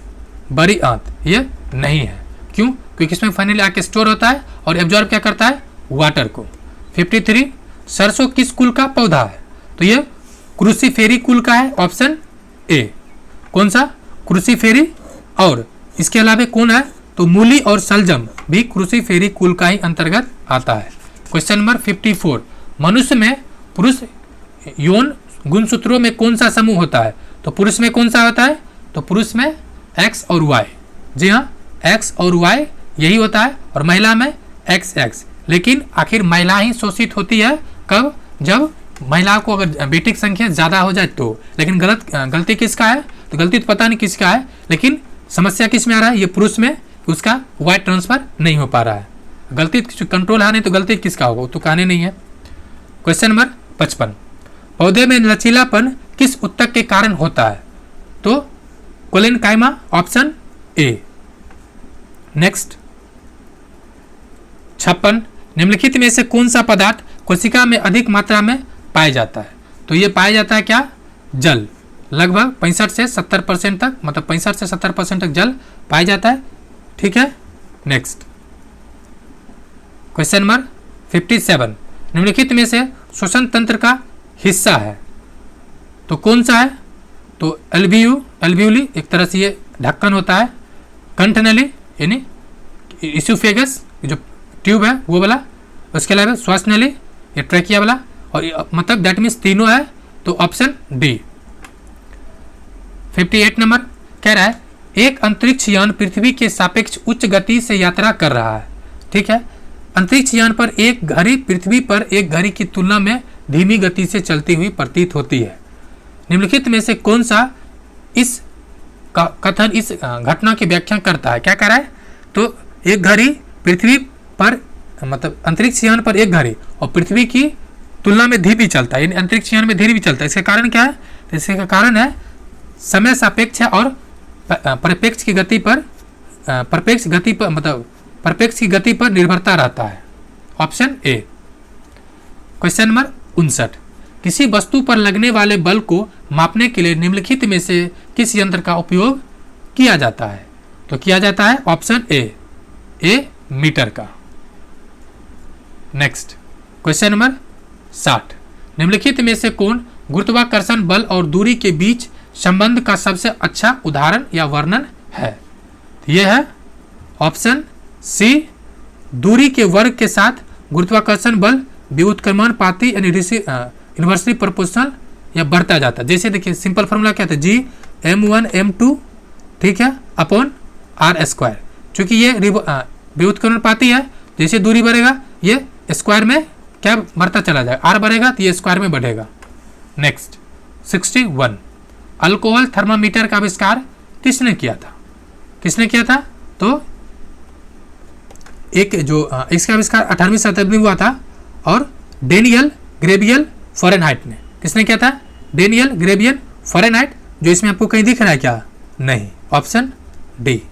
बड़ी आंत, ये नहीं है। क्यों? क्योंकि इसमें फाइनली आके स्टोर होता है और एब्जॉर्ब क्या करता है? वाटर को। 53 सरसों किस कुल का पौधा है? तो ये क्रूसीफेरी कुल का है, ऑप्शन ए। कौन सा? क्रूसीफेरी। और इसके अलावा कौन है? तो मूली और सलजम भी क्रूसीफेरी कुल का ही अंतर्गत आता है। क्वेश्चन नंबर 54 मनुष्य में पुरुष यौन गुणसूत्रों में कौन सा समूह होता है? तो पुरुष में कौन सा होता है? तो पुरुष में एक्स और वाई, जी हाँ एक्स और वाई यही होता है, और महिला में एक्स एक्स। लेकिन आखिर महिला ही शोषित होती है कब? जब महिला को अगर बेटी की संख्या ज़्यादा हो जाए तो। लेकिन गलती किसका है? तो गलती तो पता नहीं किसका है, लेकिन समस्या किस में आ रहा है? ये पुरुष में, उसका वाई ट्रांसफर नहीं हो पा रहा है। गलती कंट्रोल है नहीं तो गलती किसका होगा तो कहने नहीं है। क्वेश्चन नंबर 55 पौधे में लचीलापन किस उत्तक के कारण होता है? तो कोलेनकाइमा, ऑप्शन ए। नेक्स्ट 56 निम्नलिखित में से कौन सा पदार्थ कोशिका में अधिक मात्रा में पाया जाता है? तो ये पाया जाता है क्या? जल। लगभग 65 से 70% तक, मतलब 65 से 70% तक जल पाया जाता है। ठीक है, नेक्स्ट क्वेश्चन नंबर 57 निम्नलिखित में से श्वसन तंत्र का हिस्सा है तो कौन सा है? तो एल्वियोली एक तरह से ये ढक्कन होता है, कंठनली यानी इसोफेगस जो ट्यूब है वो वाला, उसके अलावा श्वास नली ये ट्रैकिया वाला, और मतलब दैट मीन्स तीनों है, तो ऑप्शन डी। 58 नंबर कह रहा है एक अंतरिक्ष यान पृथ्वी के सापेक्ष उच्च गति से यात्रा कर रहा है। ठीक है, अंतरिक्ष यान पर एक घड़ी पृथ्वी पर एक घड़ी की तुलना में धीमी गति से चलती हुई प्रतीत होती है। निम्नलिखित में से कौन सा इस कथन इस घटना की व्याख्या करता है? क्या कह रहा है? तो एक घड़ी पृथ्वी पर, मतलब अंतरिक्ष यान पर एक घड़ी और पृथ्वी की तुलना में धीमी चलता है, यानी अंतरिक्ष यान में धीरे भी चलता है। इसका कारण क्या है? तो इसका कारण है समय सापेक्ष है और परिपेक्ष की गति पर मतलब परिपेक्ष की गति पर निर्भरता रहता है। Option A. क्वेश्चन नंबर 59 किसी वस्तु पर लगने वाले बल को मापने के लिए निम्नलिखित में से किस यंत्र का उपयोग किया जाता है? तो किया जाता है ऑप्शन ए मीटर का। नेक्स्ट क्वेश्चन नंबर 60 निम्नलिखित में से कौन गुरुत्वाकर्षण बल और दूरी के बीच संबंध का सबसे अच्छा उदाहरण या वर्णन है? यह है ऑप्शन सी दूरी के वर्ग के साथ गुरुत्वाकर्षण बल व्युत्क्रमानुपाती यानी इन्वर्सली प्रोपोर्शनल या बढ़ता जाता है। जैसे देखिए सिंपल फॉर्मूला क्या था? जी m1 m2 ठीक है अपॉन r स्क्वायर। चूंकि ये व्युत्क्रमानुपाती है, जैसे दूरी बढ़ेगा ये स्क्वायर में क्या बढ़ता चला जाएगा, r बढ़ेगा तो ये स्क्वायर में बढ़ेगा। नेक्स्ट 61 अल्कोहल थर्मामीटर का आविष्कार किसने किया था? किसने किया था? तो एक जो इसका आविष्कार 18वीं शताब्दी में हुआ था और डेनियल ग्रेबियल फॉरेनहाइट ने। किसने किया था? डेनियल, ग्रेबियन, फ़ारेनहाइट, जो इसमें आपको कहीं दिख रहा है क्या? नहीं, option D.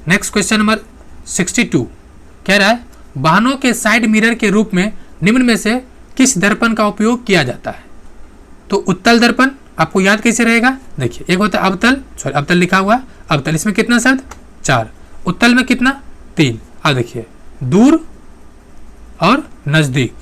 Next question number 62 कह रहा है वाहनों के साइड मिरर के रूप में निम्न में से किस दर्पण का उपयोग किया जाता है? तो उत्तल दर्पण आपको याद कैसे रहेगा? देखिए, एक होता है अवतल, सॉरी अवतल लिखा हुआ है, अवतल, इसमें कितना शब्द? 4, उत्तल में कितना? 3। अब देखिए, दूर और नजदीक,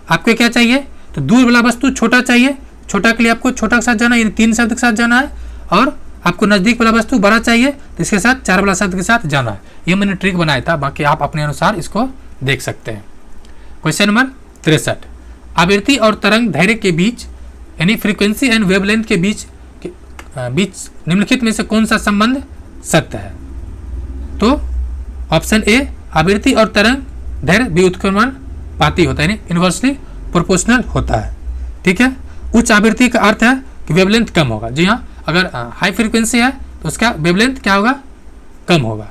आपको क्या चाहिए? तो दूर वाला वस्तु छोटा चाहिए, छोटा के लिए आपको छोटा के साथ जाना है, यानी 3 शब्द के साथ जाना है, और आपको नजदीक वाला वस्तु बड़ा चाहिए तो इसके साथ 4 वाला शब्द के साथ जाना है। ये मैंने ट्रिक बनाया था, बाकी आप अपने अनुसार इसको देख सकते हैं। क्वेश्चन नंबर 63 आवृत्ति और तरंग दैर्घ्य के बीच यानी फ्रीक्वेंसी एंड वेवलेंथ के बीच निम्नलिखित में से कौन सा संबंध सत्य है? तो ऑप्शन ए आवृत्ति और तरंग दैर्घ्य व्युत्क्रमणपाती होता है, यानी इनवर्सली प्रोपोर्शनल होता है। ठीक है, उच्च आवृत्ति का अर्थ है कि वेवलेंथ कम होगा। जी हाँ, अगर हाई फ्रीक्वेंसी है तो उसका वेवलेंथ क्या होगा? कम होगा।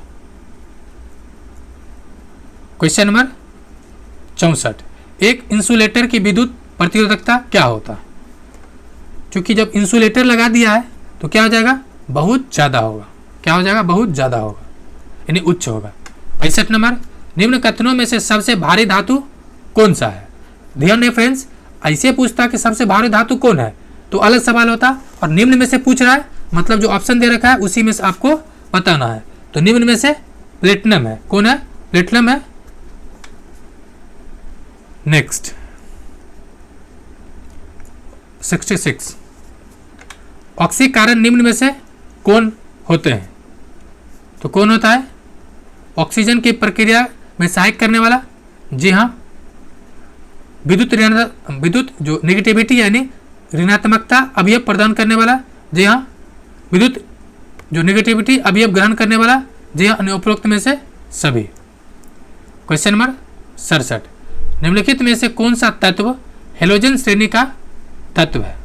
क्वेश्चन नंबर 64 एक इंसुलेटर की विद्युत प्रतिरोधकता क्या होता है? क्योंकि जब इंसुलेटर लगा दिया है तो क्या हो जाएगा? बहुत ज़्यादा होगा। क्या हो जाएगा? बहुत ज़्यादा होगा, यानी उच्च होगा। 65 नंबर निम्न कथनों में से सबसे भारी धातु कौन सा है? ध्यान दें फ्रेंड्स, ऐसे पूछता कि सबसे भारी धातु कौन है तो अलग सवाल होता, और निम्न में से पूछ रहा है मतलब जो ऑप्शन दे रखा है उसी में से आपको बताना है। तो निम्न में से प्लेटिनम है। कौन है? प्लेटिनम है। नेक्स्ट 66 ऑक्सीकरण निम्न में से कौन होते हैं? तो कौन होता है? ऑक्सीजन की प्रक्रिया में सहायक करने वाला। जी हाँ, विद्युत जो नेगेटिविटी यानी ऋणात्मकता अवयव प्रदान करने वाला। जी हाँ, विद्युत जो नेगेटिविटी अवयव ग्रहण करने वाला। जी हाँ, उपरोक्त में से सभी। क्वेश्चन नंबर 67 निम्नलिखित में से कौन सा तत्व हेलोजन श्रेणी का तत्व है?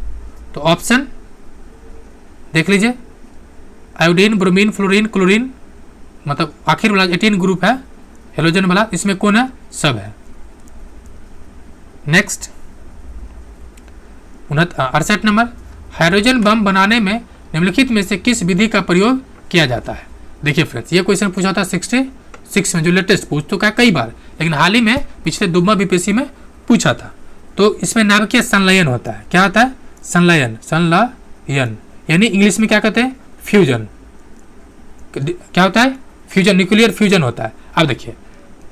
तो ऑप्शन देख लीजिए, आयोडीन, ब्रोमीन, फ्लोरीन, क्लोरीन, मतलब आखिर वाला 18 ग्रुप है हेलोजन वाला, इसमें कौन है? सब है। नेक्स्ट 68 नंबर हाइड्रोजन बम बनाने में निम्नलिखित में से किस विधि का प्रयोग किया जाता है? देखिए फ्रेंड्स, ये क्वेश्चन पूछा था 66 में, जो लेटेस्ट पूछ चुका है कई बार, लेकिन हाल ही में पिछले 2 बीपीएससी में पूछा था। तो इसमें नाभिकीय संलयन होता है। क्या होता है? संलयन, संलयन, यानी इंग्लिश में क्या कहते हैं? फ्यूजन। क्या होता है? फ्यूजन, न्यूक्लियर फ्यूजन होता है। अब देखिए,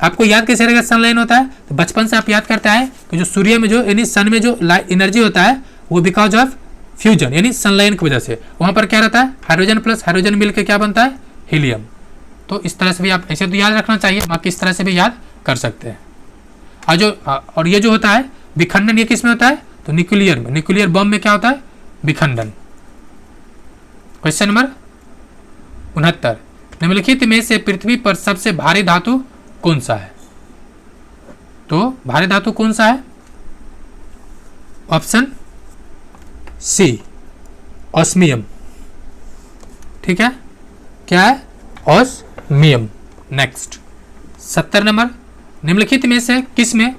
आपको याद कैसे रहेगा संलयन होता है? तो बचपन से आप याद करते आए कि जो सूर्य में जो यानी सन में जो एनर्जी होता है वो बिकॉज ऑफ फ्यूजन यानी संलयन की वजह से, वहाँ पर क्या रहता है? हाइड्रोजन प्लस हाइड्रोजन मिलकर क्या बनता है? हीलियम। तो इस तरह से भी आप ऐसे तो याद रखना चाहिए, बाकी इस तरह से भी याद कर सकते हैं। और ये जो होता है विखंडन, ये किस में होता है? तो न्यूक्लियर में, न्यूक्लियर बम में क्या होता है? विखंडन। क्वेश्चन नंबर 69 निम्नलिखित में से पृथ्वी पर सबसे भारी धातु कौन सा है? तो भारी धातु कौन सा है? Option C osmium. ठीक है, क्या है? ऑस्मियम। नेक्स्ट 70 नंबर निम्नलिखित में से किस में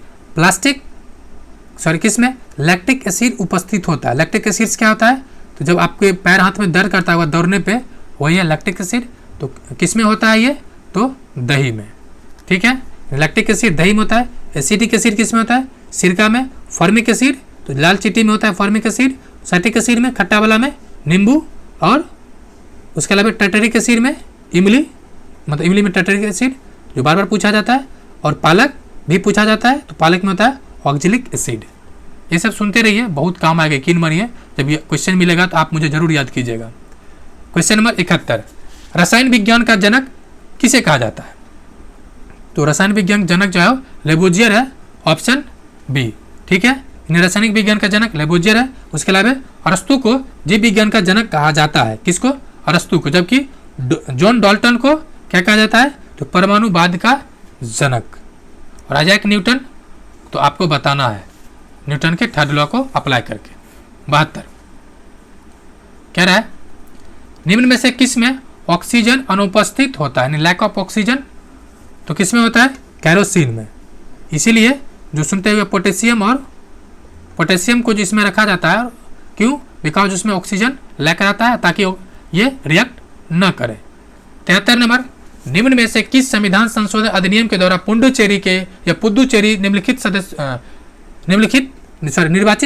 लैक्टिक एसिड उपस्थित होता है? लैक्टिक एसिड क्या होता है? तो जब आपके पैर हाथ में दर्द करता है दौड़ने पे, वही है लैक्टिक एसिड। तो किस में होता है ये? तो दही में। ठीक है, लैक्टिक एसिड दही में होता है। एसिडिक एसिड किस में होता है? सिरका में। फॉर्मिक एसिड तो लाल चीटी में होता है फॉर्मिक एसिड। साइट्रिक एसिड में, खट्टा वाला में नींबू, और उसके अलावा टर्टरिक एसिड में इमली, मतलब इमली में टर्टरिक एसिड जो बार बार पूछा जाता है, और पालक भी पूछा जाता है तो पालक में होता है ऑक्जेलिक एसिड। ये सब सुनते रहिए, बहुत काम आएगा, यकीन मानिए। जब ये क्वेश्चन मिलेगा तो आप मुझे जरूर याद कीजिएगा। क्वेश्चन नंबर 71 रसायन विज्ञान का जनक किसे कहा जाता है? तो रसायन विज्ञान जनक जो है लेबोजियर है, ऑप्शन बी। ठीक है, रासायनिक विज्ञान का जनक लेबोजियर है। उसके अलावा अरस्तु को जीव विज्ञान का जनक कहा जाता है। किसको? अरस्तु को। जबकि जॉन डाल्टन को क्या कहा जाता है? तो परमाणुवाद का जनक। और आइजैक न्यूटन, तो आपको बताना है न्यूटन के थर्ड लॉ को अप्लाई करके। 72 कह रहा है निम्न में से किस में ऑक्सीजन अनुपस्थित होता है, यानी लैक ऑफ ऑक्सीजन? तो किस में होता है? कैरोसिन में। इसीलिए जो सुनते हुए पोटेशियम को जिसमें रखा जाता है, क्यों? बिकॉज उसमें ऑक्सीजन लैक रहता है ताकि ये रिएक्ट न करे। 73 नंबर, निम्न में से किस संविधान संशोधन अधिनियम के द्वारा पुडुचेरी के या पुडुचेरी निर्वाचित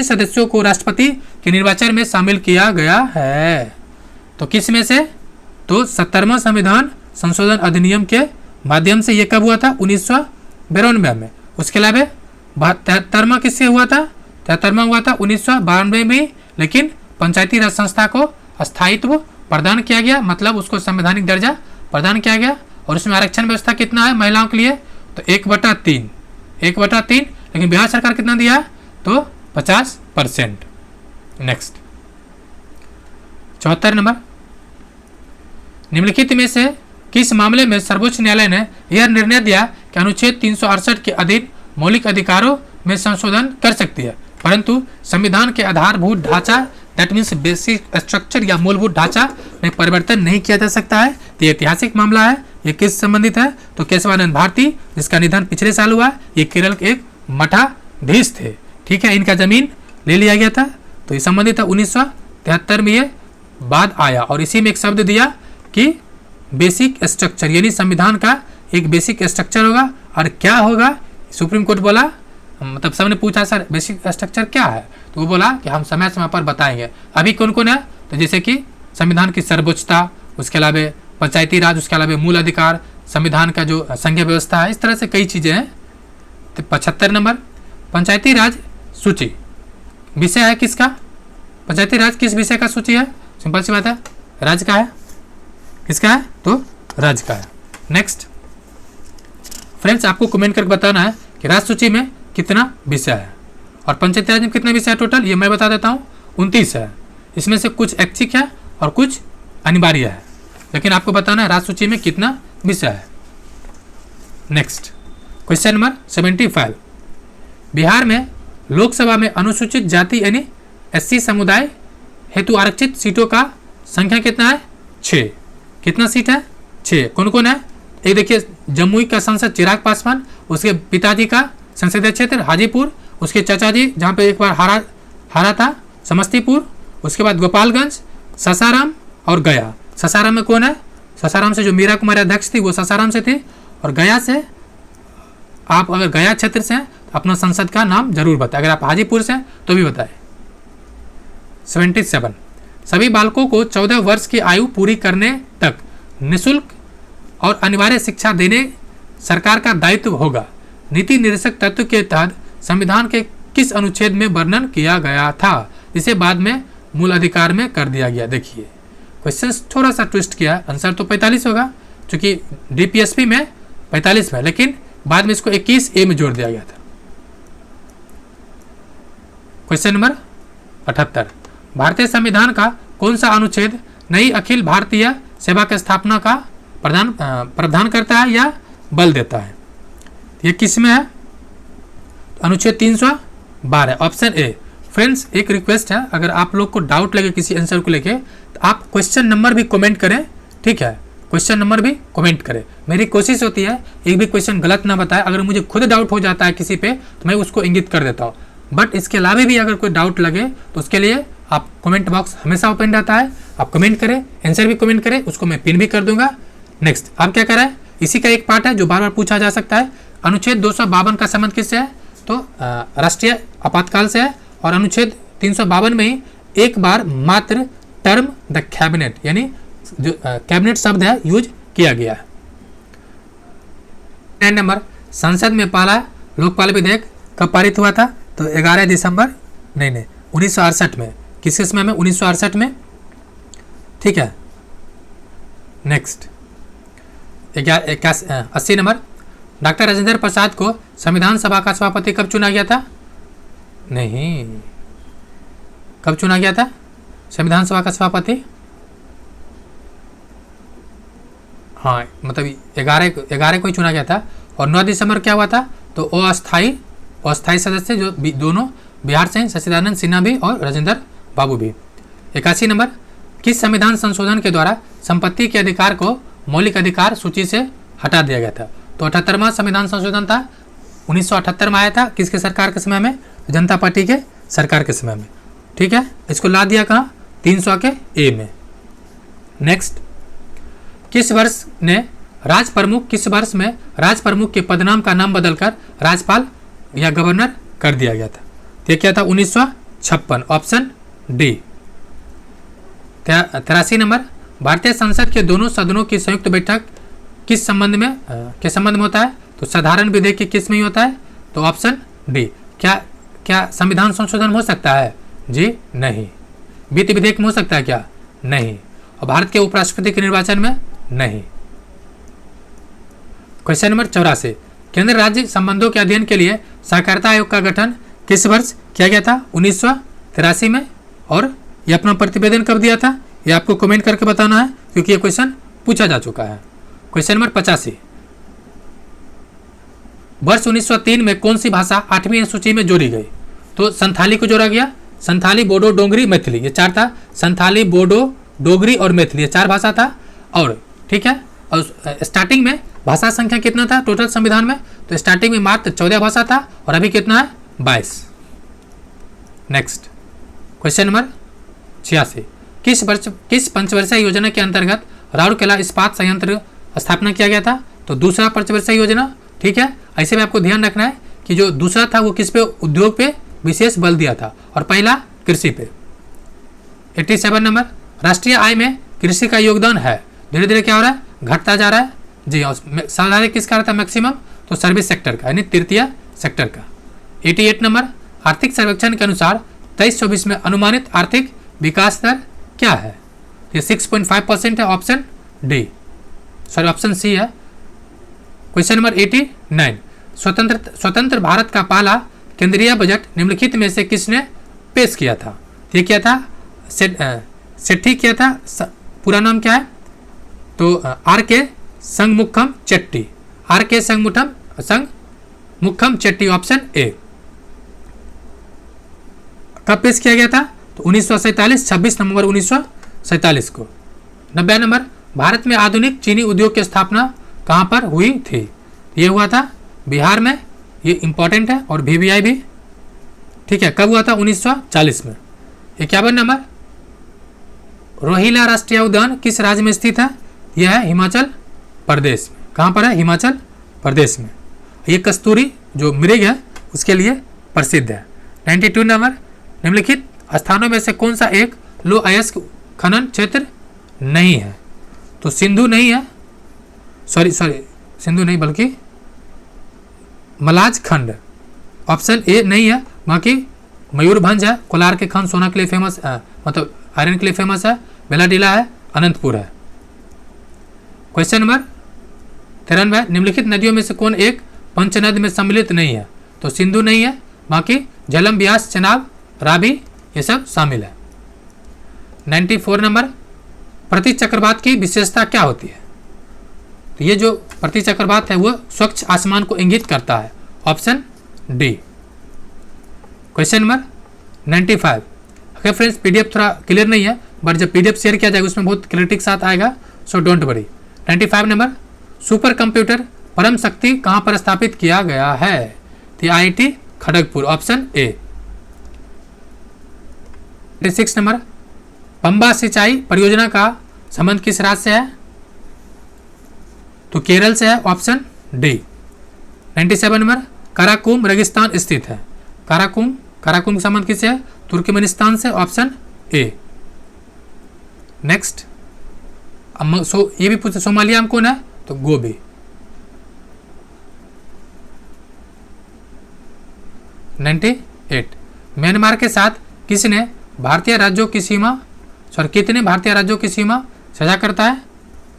सदस्यों को राष्ट्रपति के निर्वाचन में शामिल किया गया है? तो किस में से? तो 70वां संविधान संशोधन अधिनियम के माध्यम से ये कब हुआ था? 1992 में। उसके अलावा 73वां किससे हुआ था? 73वां हुआ था 1992 में, लेकिन पंचायती राज संस्था को स्थायित्व प्रदान किया गया, मतलब उसको संवैधानिक दर्जा प्रदान किया गया। और उसमें आरक्षण व्यवस्था कितना है महिलाओं के लिए? तो 1/3, लेकिन बिहार सरकार कितना दिया? तो 50%। नेक्स्ट 74 नंबर, निम्नलिखित में से किस मामले में सर्वोच्च न्यायालय ने यह निर्णय दिया कि अनुच्छेद 368 के अधीन मौलिक अधिकारों में संशोधन कर सकती है, परंतु संविधान के आधारभूत ढांचा, दैट मीन्स बेसिक स्ट्रक्चर या मूलभूत ढांचा में परिवर्तन नहीं किया जा सकता है? तो ये ऐतिहासिक मामला है। ये किस संबंधित है? तो केशवानंद भारती, जिसका निधन पिछले साल हुआ। ये केरल के एक मठाधीश थे, ठीक है। इनका जमीन ले लिया गया था, तो ये संबंधित है 1973 में ये बाद आया। और इसी में एक शब्द दिया कि बेसिक स्ट्रक्चर, यानी संविधान का एक बेसिक स्ट्रक्चर होगा। और क्या होगा? सुप्रीम कोर्ट बोला, मतलब सबने पूछा सर बेसिक स्ट्रक्चर क्या है, तो वो बोला कि हम समय समय पर बताएंगे। अभी कौन कौन है? तो जैसे कि संविधान की सर्वोच्चता, उसके अलावा पंचायती राज, उसके अलावा मूल अधिकार, संविधान का जो संघीय व्यवस्था है, इस तरह से कई चीज़ें हैं। तो 75 नंबर, पंचायती राज सूची विषय है किसका? पंचायती राज किस विषय का सूची है? सिंपल सी बात है, राज्य का है। किसका है? तो राज्य का है। नेक्स्ट फ्रेंड्स, आपको कमेंट करके बताना है कि राज्य सूची में कितना विषय है और पंचायती राज में कितने विषय है टोटल। ये मैं बता देता हूँ, 29 है। इसमें से कुछ ऐच्छिक है और कुछ अनिवार्य है, लेकिन आपको बताना है राज्य सूची में कितना विषय है। नेक्स्ट क्वेश्चन नंबर 75, बिहार में लोकसभा में अनुसूचित जाति यानी SC समुदाय हेतु आरक्षित सीटों का संख्या कितना है? 6। कितना सीट है? 6। कौन कौन है? एक देखिए, जमुई का सांसद चिराग पासवान, उसके पिताजी का संसदीय क्षेत्र हाजीपुर, उसके चाचा जी जहाँ पे एक बार हारा था समस्तीपुर, उसके बाद गोपालगंज, सासाराम और गया। सासाराम में कौन है? सासाराम से जो मीरा कुमारी अध्यक्ष थी वो सासाराम से थी। और गया से, आप अगर गया क्षेत्र से हैं तो अपना संसद का नाम जरूर बताएं, अगर आप हाजीपुर से हैं तो भी बताएं। 77, सभी बालकों को 14 वर्ष की आयु पूरी करने तक निःशुल्क और अनिवार्य शिक्षा देने सरकार का दायित्व होगा। नीति निर्देशक तत्व के तहत संविधान के किस अनुच्छेद में वर्णन किया गया था, जिसे बाद में मूल अधिकार में कर दिया गया? देखिए क्वेश्चन थोड़ा सा ट्विस्ट किया, आंसर तो 45 होगा, क्योंकि DPSP में 45 में, लेकिन बाद में इसको 21A में जोड़ दिया गया था। क्वेश्चन नंबर 78, भारतीय संविधान का कौन सा अनुच्छेद नई अखिल भारतीय सेवा की स्थापना का प्रावधान करता है या बल देता है? ये किस में है? अनुच्छेद 312, ऑप्शन ए। फ्रेंड्स, एक रिक्वेस्ट है, अगर आप लोग को डाउट लगे किसी आंसर को लेके तो आप क्वेश्चन नंबर भी कमेंट करें, ठीक है? क्वेश्चन नंबर भी कमेंट करें। मेरी कोशिश होती है एक भी क्वेश्चन गलत ना बताए। अगर मुझे खुद डाउट हो जाता है किसी पे तो मैं उसको इंगित कर देता हूँ, बट इसके अलावा भी अगर कोई डाउट लगे तो उसके लिए आप कमेंट बॉक्स हमेशा ओपन रहता है, आप कमेंट करें, आंसर भी कमेंट करें, उसको मैं पिन भी कर दूंगा। नेक्स्ट, आप क्या करें, इसी का एक पार्ट है जो बार बार पूछा जा सकता है। अनुच्छेद 252 का संबंध किससे है? तो राष्ट्रीय आपातकाल से है। और अनुच्छेद 352 में ही एक बार मात्र टर्म द कैबिनेट, यानी जो कैबिनेट शब्द है यूज किया गया है। 9 नंबर, संसद में पहला लोकपाल विधेयक कब पारित हुआ था? तो 11 दिसंबर 1968 में। किसके समय में? 1968 में, ठीक है। Next 80 number, doctor Rajendra Prasad को संविधान सभा का सभापति कब चुना गया था? नहीं, कब चुना गया था संविधान सभा का सभापति? हाँ, मतलब 11 को ही चुना गया था। और 9 दिसंबर क्या हुआ था? तो अस्थायी सदस्य जो दोनों बिहार से सच्चिदानंद सिन्हा भी और राजेंद्र बाबू भी। 81 नंबर, किस संविधान संशोधन के द्वारा संपत्ति के अधिकार को मौलिक अधिकार सूची से हटा दिया गया था? तो 78वां संविधान संशोधन था, 1978 में आया था, किसके सरकार के समय में? जनता पार्टी के सरकार के समय में। ठीक है, इसको ला दिया कहाँ? 300 के ए में। नेक्स्ट, किस वर्ष में राज प्रमुख के पदनाम का नाम बदलकर राज्यपाल या गवर्नर कर दिया गया था? तो क्या था? 1956, ऑप्शन डी। 83 नंबर, भारतीय संसद के दोनों सदनों की संयुक्त बैठक किस संबंध में होता है? तो साधारण विधेयक के किस में ही होता है? तो ऑप्शन डी। क्या संविधान संशोधन हो सकता है? जी नहीं। वित्त विधेयक में हो सकता है क्या? नहीं। और भारत के उपराष्ट्रपति के निर्वाचन में? नहीं। क्वेश्चन नंबर 84, केंद्र राज्य संबंधों के अध्ययन के लिए सहकारिता आयोग का गठन किस वर्ष किया गया था? 1983 में। और ये अपना प्रतिवेदन कब दिया था? ये आपको कमेंट करके बताना है, क्योंकि ये क्वेश्चन पूछा जा चुका है। क्वेश्चन नंबर 85, वर्ष 1903 में कौन सी भाषा 8वीं सूची में जोड़ी गई? तो संथाली को जोड़ा गया। संथाली, बोडो, डोगरी, मैथिली, ये 4 था। संथाली, बोडो, डोगरी और मैथिली, ये 4 भाषा था। और ठीक है, और स्टार्टिंग में भाषा संख्या कितना था टोटल संविधान में? तो स्टार्टिंग में मात्र 14 भाषा था, और अभी कितना है? 22। नेक्स्ट, क्वेश्चन नंबर 86, किस पंचवर्षीय योजना के अंतर्गत राउरकेला इस्पात संयंत्र स्थापना किया गया था? तो दूसरा पंचवर्षीय योजना। ठीक है, ऐसे में आपको ध्यान रखना है कि जो दूसरा था वो किस पे? उद्योग पे विशेष बल दिया था, और पहला कृषि पे। 87 नंबर, राष्ट्रीय आय में कृषि का योगदान है धीरे धीरे क्या हो रहा है? घटता जा रहा है। जी, और सर्वाधिक किसका रहता है? मैक्सिमम? तो सर्विस सेक्टर का, यानी तृतीय सेक्टर का। 88 नंबर, आर्थिक सर्वेक्षण के अनुसार 23-24 में अनुमानित आर्थिक विकास दर क्या है? ये 6.5% है, option D, sorry option C है। क्वेश्चन नंबर 89, स्वतंत्र भारत का पहला केंद्रीय बजट निम्नलिखित में से किसने पेश किया था? ये क्या था? सेठी किया था। पूरा नाम क्या है? तो आर के संगमुखम चेट्टी, आर के संगमुखम चेट्टी, ऑप्शन ए। कब पेश किया गया था? तो 1947, 26 नवंबर 1947 को। 90 नंबर, भारत में आधुनिक चीनी उद्योग की स्थापना कहाँ पर हुई थी? ये हुआ था बिहार में, ये इंपॉर्टेंट है, और VVI भी। ठीक है, कब हुआ था? 1940 में। 51 नंबर, रोहिला राष्ट्रीय उद्यान किस राज्य में स्थित है? यह है हिमाचल प्रदेश में। कहाँ पर है? हिमाचल प्रदेश में। ये कस्तूरी जो मृग है उसके लिए प्रसिद्ध है। 92 नंबर, निम्नलिखित स्थानों में से कौन सा एक लो अयस्क खनन क्षेत्र नहीं है? तो सिंधु नहीं है, सॉरी सिंधु नहीं बल्कि मलाज खंड, ऑप्शन ए नहीं है। बाकी मयूरभंज है, कोलार के खान सोना के लिए फेमस, मतलब आयरन के लिए फेमस है। बेलाडीला है, अनंतपुर है। क्वेश्चन नंबर 93, निम्नलिखित नदियों में से कौन एक पंचनद में सम्मिलित नहीं है? तो सिंधु नहीं है, बाकी झेलम, ब्यास, चेनाब, रावी, ये सब शामिल है। 94 नंबर, प्रति चक्रवात की विशेषता क्या होती है? तो ये जो प्रति चक्रवात है वो स्वच्छ आसमान को इंगित करता है, ऑप्शन डी। क्वेश्चन नंबर 95, अगर फ्रेंड्स पीडीएफ थोड़ा क्लियर नहीं है, बट जब पीडीएफ शेयर किया जाएगा उसमें बहुत क्लैरिटी के साथ आएगा, so don't worry. 95 number, super computer परम शक्ति कहाँ पर स्थापित किया गया है? तो IIT Kharagpur, option A. 96 number, Pamba सिंचाई परियोजना का संबंध किस राज्य से है? तो केरल से है, ऑप्शन डी। 97 नंबर, काराकुम रेगिस्तान स्थित है। काराकुम का संबंध किससे है? तुर्कमेनिस्तान से, ऑप्शन ए। नेक्स्ट, ये भी पूछते सोमालिया में कौन है? तो गोबी। 98, म्यांमार के साथ कितने भारतीय राज्यों की सीमा साझा करता है?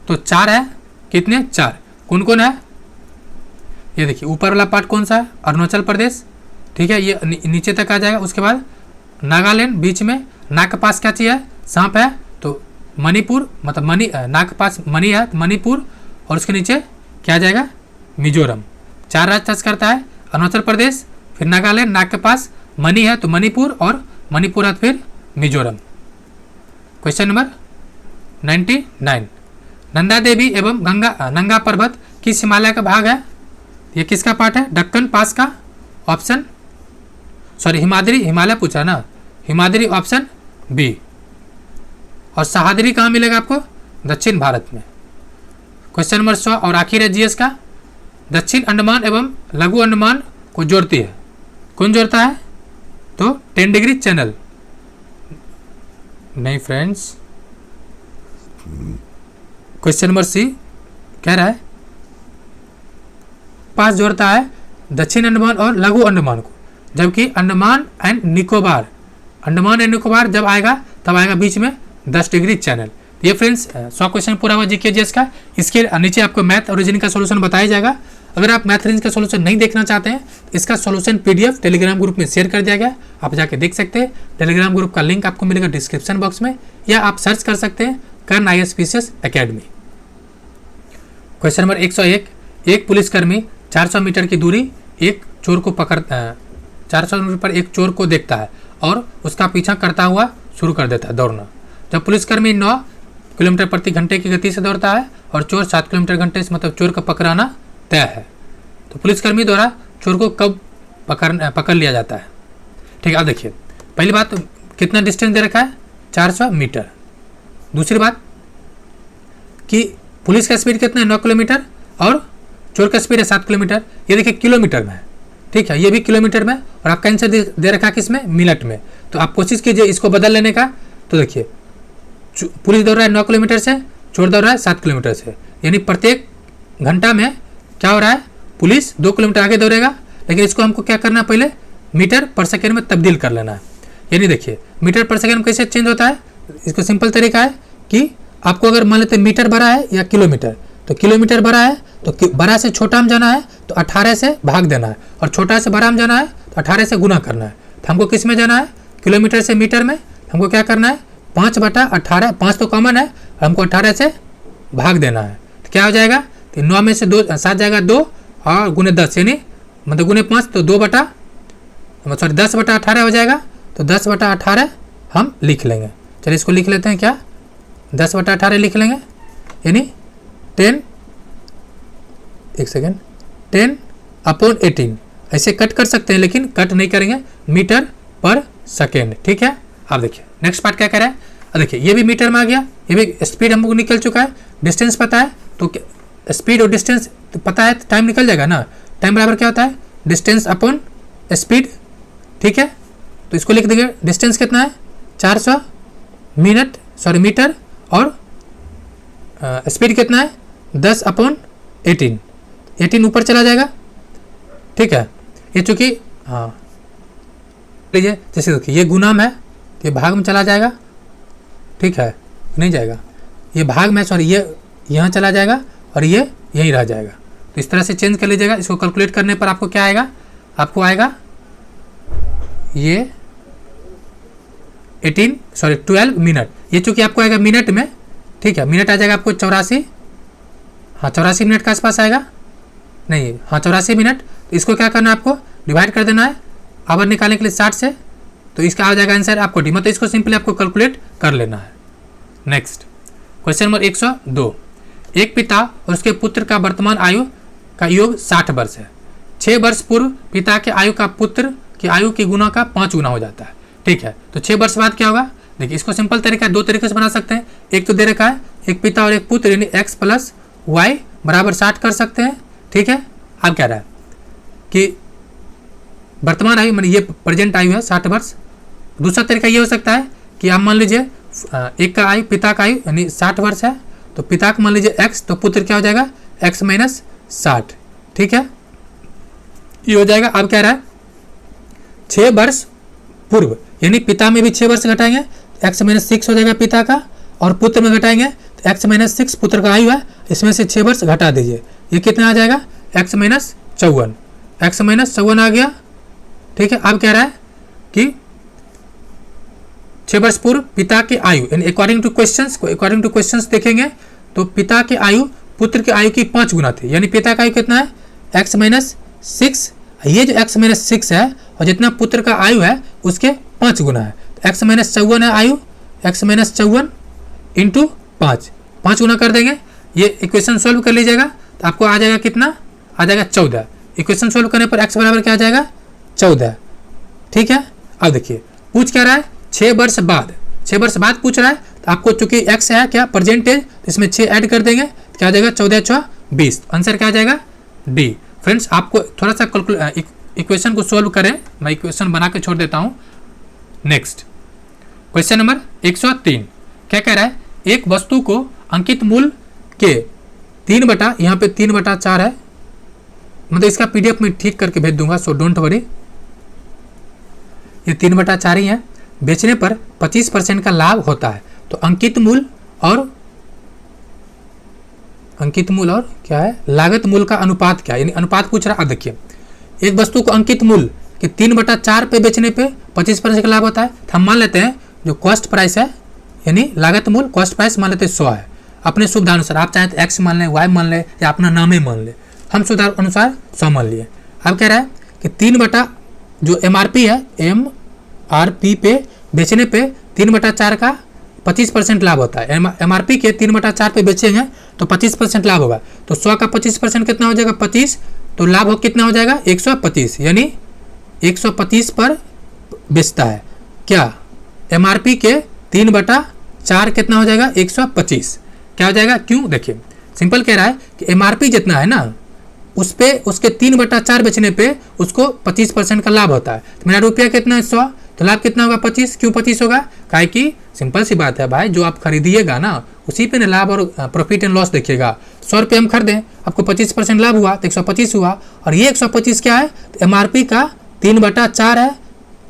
तो 4 है। कितने? 4। कौन कौन है? ये देखिए, ऊपर वाला पार्ट कौन सा है? अरुणाचल प्रदेश। ठीक है, ये नीचे तक आ जाएगा। उसके बाद नागालैंड, बीच में नाक के पास क्या चीज है? सांप है, तो मणिपुर, मतलब नाक के पास मणि है, मणिपुर, और उसके नीचे क्या आ जाएगा? मिजोरम। 4 राज्य टच करता है, अरुणाचल प्रदेश, फिर नागालैंड, नाक के पास मणि है तो मणिपुर, और मणिपुर है फिर मिजोरम। क्वेश्चन नंबर 99, नंदा देवी एवं नंगा पर्वत किस हिमालय का भाग है? ये किसका पार्ट है? दक्कन पास का ऑप्शन, सॉरी हिमाद्री, हिमालय पूछा ना, हिमाद्री ऑप्शन बी। और सहाद्री कहाँ मिलेगा आपको? दक्षिण भारत में। क्वेश्चन नंबर 100 और आखिर है जीएस का, दक्षिण अंडमान एवं लघु अंडमान को जोड़ती है, कौन जोड़ता है? तो 10 डिग्री चैनल नहीं फ्रेंड्स। क्वेश्चन नंबर सी कह रहा है पास जोड़ता है दक्षिण अंडमान और लघु अंडमान को, जबकि अंडमान एंड निकोबार, अंडमान एंड निकोबार जब आएगा तब आएगा बीच में 10 डिग्री चैनल। ये फ्रेंड्स 100 क्वेश्चन पूरा हुआ जीके जीएस का। इसके नीचे आपको मैथ और रीजनिंग का सॉल्यूशन बताया जाएगा। अगर आप मैथ रीजनिंग का सॉल्यूशन नहीं देखना चाहते हैं तो इसका सॉल्यूशन पीडीएफ टेलीग्राम ग्रुप में शेयर कर दिया गया, आप जाके देख सकते हैं। टेलीग्राम ग्रुप का लिंक आपको मिलेगा डिस्क्रिप्शन बॉक्स में, या आप सर्च कर सकते हैं कर्ण IAS अकेडमी। क्वेश्चन नंबर 101, एक पुलिसकर्मी 400 मीटर की दूरी एक चोर को 400 मीटर पर एक चोर को देखता है और उसका पीछा करता हुआ शुरू कर देता है दौड़ना। जब पुलिसकर्मी 9 किलोमीटर प्रति घंटे की गति से दौड़ता है और चोर 7 किलोमीटर घंटे से, मतलब चोर का पकड़ाना तय है, तो पुलिसकर्मी द्वारा चोर को कब पकड़ लिया जाता है? ठीक है, अब देखिए पहली बात, कितना डिस्टेंस दे रखा है? 400 मीटर। दूसरी बात कि पुलिस का स्पीड कितना है? 9 किलोमीटर और चोर का स्पीड है 7 किलोमीटर। ये देखिए किलोमीटर में है, ठीक है, ये भी किलोमीटर में, और आपका आंसर दे रखा है किसमें? मिनट में। तो आप कोशिश कीजिए इसको बदल लेने का। तो देखिए पुलिस दौड़ रहा है 9 किलोमीटर से, चोर दौड़ रहा है 7 किलोमीटर से, यानी प्रत्येक घंटा में क्या हो रहा है? पुलिस 2 किलोमीटर आगे दौड़ेगा, लेकिन इसको हमको क्या करना है? पहले मीटर पर सेकेंड में तब्दील कर लेना है। यानी देखिए मीटर पर सेकेंड कैसे चेंज होता है? इसको सिंपल तरीका है कि आपको अगर मान लेते मीटर बड़ा है या किलोमीटर, तो किलोमीटर बड़ा है तो बड़ा से छोटा में जाना है तो 18 से भाग देना है, और छोटा से बड़ा में जाना है तो 18 से गुना करना है। तो हमको किस में जाना है? किलोमीटर से मीटर में। हमको क्या करना है? 5/18, 5 तो कॉमन है, हमको 18 से भाग देना है। तो क्या हो जाएगा? तो 9 में से 7 जाएगा 2 और गुने 10, यानी मतलब गुने 5 तो 10/18 हो जाएगा। तो 10/18 हम लिख लेंगे। चलिए इसको लिख लेते हैं, क्या 10/18 लिख लेंगे, यानी 10/18 ऐसे कट कर सकते हैं, लेकिन कट नहीं करेंगे, मीटर पर सेकेंड। ठीक है, आप देखिए नेक्स्ट पार्ट क्या कह रहा है। अब देखिए ये भी मीटर में आ गया, ये भी स्पीड हमको निकल चुका है, डिस्टेंस पता है, तो स्पीड और डिस्टेंस तो पता है, टाइम निकल जाएगा ना। टाइम बराबर क्या होता है? Distance upon speed. ठीक है, तो इसको लिख देंगे, डिस्टेंस कितना है? 400 मीटर, और स्पीड कितना है? 10/18 ऊपर चला जाएगा। ठीक है, ये चूंकि हाँ लीजिए, जैसे देखिए ये गुना में है, ये भाग में चला जाएगा। ठीक है, नहीं जाएगा, ये भाग में, सॉरी ये यहाँ चला जाएगा और ये यहीं रह जाएगा। तो इस तरह से चेंज कर लीजिएगा। इसको कैलकुलेट करने पर आपको क्या आएगा? आपको आएगा ये 12 मिनट। ये चूंकि आपको आएगा मिनट में, ठीक है, मिनट आ जाएगा आपको 84, हाँ 84 मिनट के आसपास आएगा, नहीं हाँ 84 मिनट। तो इसको क्या करना है? आपको डिवाइड कर देना है आवर निकालने के लिए 60 से, तो इसका आ जाएगा आंसर आपको डी, मतलब इसको सिंपली आपको कैलकुलेट कर लेना है। नेक्स्ट क्वेश्चन नंबर 102, एक पिता और उसके पुत्र का वर्तमान आयु का योग 60 वर्ष है। 6 वर्ष पूर्व पिता के आयु का पुत्र की आयु की गुना का 5 गुना हो जाता है। ठीक है, तो 6 वर्ष बाद क्या होगा? देखिए इसको सिंपल तरीका 2 तरीके से बना सकते हैं। एक तो दे रखा है एक पिता और एक पुत्र, यानी x + y = 60 कर सकते हैं। ठीक है, अब क्या रहा है कि वर्तमान आयु मानी ये प्रेजेंट आयु है 60 वर्ष। दूसरा तरीका ये हो सकता है कि आप मान लीजिए एक का आयु, पिता का आयु यानी 60 वर्ष है, तो पिता का मान लीजिए x, तो पुत्र क्या हो जाएगा? x - 60। ठीक है, ये हो जाएगा। अब क्या रहा है? 6 वर्ष पूर्व, यानी पिता में भी 6 वर्ष घटाएंगे, x - 6 हो जाएगा पिता का, और पुत्र में घटाएंगे तो x - 6 पुत्र का आयु है, इसमें से 6 वर्ष घटा दीजिए, ये कितना आ जाएगा? x - 54, x - 54 आ गया। ठीक है, अब कह रहा है कि 6 वर्ष पूर्व पिता की आयु, यानी अकॉर्डिंग टू क्वेश्चंस देखेंगे तो पिता की आयु पुत्र की आयु की 5 गुना थी, यानी पिता का आयु कितना है? x - 6, ये जो x - 6 है और जितना पुत्र का आयु है उसके 5 गुना है, तो x - 54 है आयु, x - 54 × 5 गुना कर देंगे। ये इक्वेशन सॉल्व कर लीजिएगा तो आपको आ जाएगा कितना? आ जाएगा 14। इक्वेशन सोल्व करने पर x बराबर क्या आ जाएगा 14। ठीक है, अब देखिए पूछ क्या रहा है 6 वर्ष बाद, 6 वर्ष बाद पूछ रहा है। तो आपको चूंकि x है क्या परसेंटेज, तो इसमें 6 ऐड कर देंगे तो क्या आ जाएगा 14 × 20। आंसर क्या आ जाएगा डी। फ्रेंड्स आपको थोड़ा सा इक्वेशन को सोल्व करें, मैं इक्वेशन बना के छोड़ देता हूँ। नेक्स्ट क्वेश्चन नंबर 103 क्या कह रहा है, एक वस्तु को अंकित मूल्य के 3 बटा, यहाँ पे 3/4 है, मतलब इसका पीडीएफ में ठीक करके भेज दूंगा, सो डोंट वरी। ये 3/4 ही है, बेचने पर 25% का लाभ होता है। तो अंकित मूल्य और क्या है लागत मूल्य का अनुपात क्या है, यानी अनुपात पूछ रहा है। अब देखिए एक वस्तु को अंकित मूल्य के 3/4 पे बेचने पे 25% का लाभ होता है। तो हम मान लेते हैं जो कॉस्ट प्राइस है, यानी लागत मूल्य कॉस्ट प्राइस मान लेते हैं 100 है। अपने सुविधानुसार आप चाहे तो एक्स मान लें, वाई मान लें, या अपना नाम ही मान लें, हम सुविधा अनुसार 100 मान लिए। अब कह रहा है कि 3 जो एमआरपी है, एमआरपी पे बेचने पे 3/4 का 25% लाभ होता है। एमआरपी के 3/4 पे बेचेंगे तो 25% लाभ होगा। तो 100 का 25% कितना हो जाएगा 25, तो लाभ हो कितना हो जाएगा 125, यानी 125 पर बेचता है क्या, एमआरपी के 3/4 कितना हो जाएगा 125, क्या हो जाएगा। क्यों, देखिए सिंपल कह रहा है कि एमआरपी जितना है ना उस पे उसके 3/4 बेचने पे उसको 25% का लाभ होता है। तो मेरा रुपया कितना है 100, तो लाभ कितना होगा 25। क्यों 25 होगा, काहे कि सिंपल सी बात है भाई, जो आप खरीदिएगा ना उसी पे ना लाभ और प्रॉफिट एंड लॉस देखिएगा। 100 रुपये हम खरीदें, आपको 25% लाभ हुआ तो 125 हुआ, और ये 125 क्या है, तो एमआरपी का 3/4 है।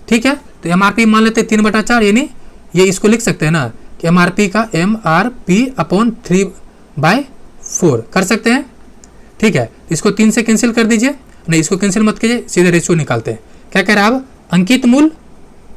ठीक है, तो एमआरपी मान लेते 3/4, यानी ये इसको लिख सकते हैं ना कि एमआरपी का MRP/3/4 कर सकते हैं। ठीक है, इसको 3 से कैंसिल कर दीजिए, नहीं इसको कैंसिल मत कीजिए, सीधे रेशियो निकालते हैं। क्या कह रहा है अब अंकित मूल्य,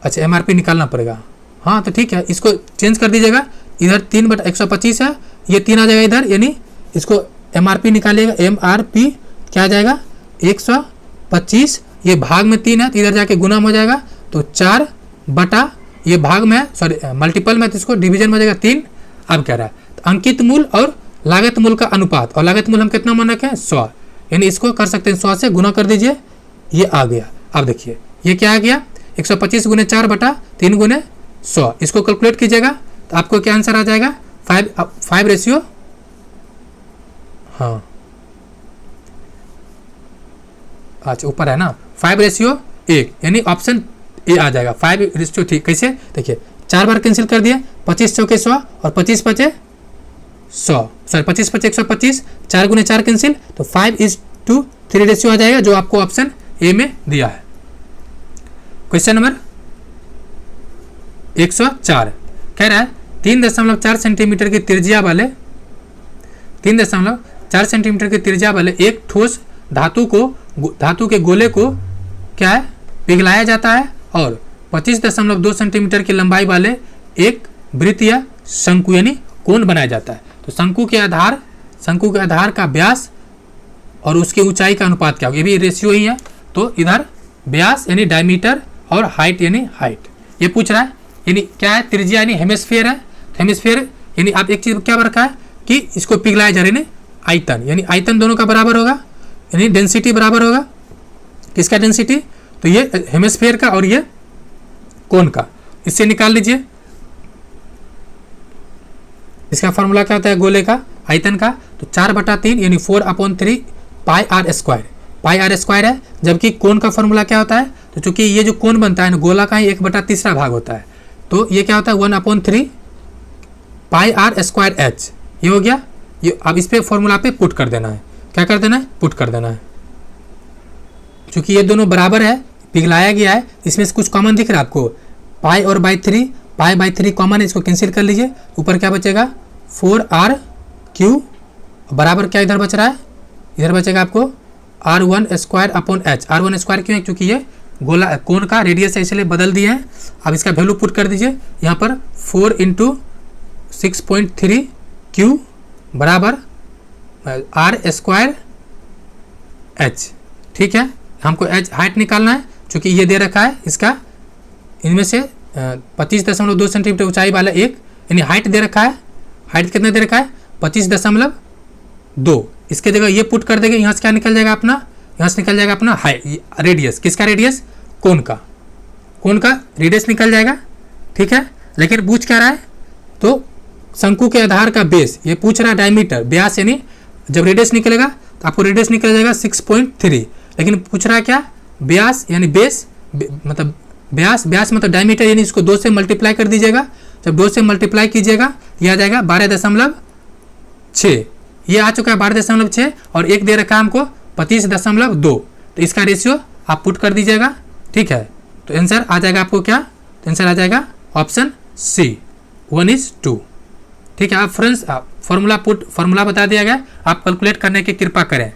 अच्छा एमआरपी निकालना पड़ेगा, हाँ तो ठीक है, इसको चेंज कर दीजिएगा, इधर 3/125 है, ये 3 आ जाएगा इधर, यानी इसको एमआरपी निकालिएगा, एमआरपी क्या आ जाएगा 125, ये भाग में 3 है तो इधर जाके गुना हो जाएगा, तो 4 बटा ये भाग में, सॉरी मल्टीपल में, तो इसको डिवीजन में हो जाएगा 3। अब कह रहा है तो अंकित मूल्य और लागत मूल्य का अनुपात, और लागत मूल्य हम कितना मान रखे हैं 100, यानी इसको कर सकते हैं 100 से गुना कर दीजिए, ये आ गया। अब देखिए ये क्या आ गया 125 × 4 बटा 3 × 100, इसको कैलकुलेट कीजिएगा तो आपको क्या आंसर आ जाएगा 5 रेशियो, हाँ अच्छा ऊपर है ना 5:1, यानी ऑप्शन ए आ जाएगा 5:, ठीक। कैसे देखिए 4 बार कैंसिल कर दिए, 25 चौके 100 और 25 बचे 100, सॉरी 25 बचे 125, 4 × 4 कैंसिल, तो 5:3 रेशियो आ जाएगा, जो आपको ऑप्शन ए में दिया है। क्वेश्चन नंबर 104 कह रहा है 3.4 सेंटीमीटर की त्रिज्या वाले 3.4 सेंटीमीटर की त्रिज्या वाले एक ठोस धातु के गोले को क्या है पिघलाया जाता है, और 25.2 सेंटीमीटर की लंबाई वाले एक वृत्त या शंकु यानी कोण बनाया जाता है। तो शंकु के आधार का व्यास और उसकी ऊंचाई का अनुपात क्या होगा, ये भी रेशियो ही है। तो इधर व्यास यानी डायमीटर और हाइट यानी हाइट, ये पूछ रहा है। यानी क्या है त्रिज्या यानी हेमिस्फीयर है, हेमिस्फीयर यानी आप एक चीज क्या रखा है कि इसको पिघलाया जा रहा है, आयतन, यानी आयतन दोनों का बराबर होगा, यानी डेंसिटी बराबर होगा, किसका डेंसिटी, तो ये हेमिस्फीयर का और ये कोण का, इससे निकाल लीजिए। इसका फॉर्मूला क्या होता है गोले का आयतन का, तो 4/3 यानी 4/3 πr², πr² है। जबकि कोण का फॉर्मूला क्या होता है, तो चूंकि ये जो कोण बनता है ना गोला का ही 1/3 भाग होता है, तो ये क्या होता है 1/3 πr²h, ये हो गया। ये अब इस पे फॉर्मूला पे पुट कर देना है, क्या कर देना है पुट कर देना है। चूंकि ये दोनों बराबर है, पिघलाया गया है, इसमें से कुछ कॉमन दिख रहा है आपको, पाई और बाई 3 कॉमन है, इसको कैंसिल कर लीजिए, ऊपर क्या बचेगा 4r³ बराबर क्या इधर बच रहा है, इधर बचेगा आपको r1² h। r1² क्यों है, क्योंकि ये गोला कोण का रेडियस है इसलिए बदल दिए हैं। अब इसका वैल्यू पुट कर दीजिए यहाँ पर 4 × 6.3 बराबर r² h, ठीक है। हमको h हाइट निकालना है, चूँकि ये दे रखा है इसका, इनमें से 25.2 सेंटीमीटर ऊंचाई वाला एक, यानी हाइट दे रखा है, हाइट कितना दे रखा है 25.2, इसके जगह ये पुट कर देंगे, यहाँ से क्या निकल जाएगा अपना यहाँ से निकल जाएगा अपना हाई रेडियस। किसका रेडियस? कोन का रेडियस निकल जाएगा। ठीक है, लेकिन पूछ क्या रहा है? तो शंकु के आधार का बेस, ये पूछ रहा है डायमीटर, व्यास, यानी जब रेडियस निकलेगा तो आपको रेडियस निकल जाएगा 6.3, लेकिन पूछ रहा है क्या? व्यास यानी बेस, मतलब व्यास मतलब डायमीटर, यानी इसको 2 से मल्टीप्लाई कर दीजिएगा। जब 2 से मल्टीप्लाई कीजिएगा ये आ जाएगा 12.6, ये आ चुका है 12.6, और एक दे रखा है हमको 25.2, तो इसका रेशियो आप पुट कर दीजिएगा। ठीक है, तो आंसर आ जाएगा आपको क्या? तो आंसर आ जाएगा ऑप्शन सी, 1:2। ठीक है, आप फ्रेंड्स फॉर्मूला बता दिया गया, आप कैलकुलेट करने की कृपा करें।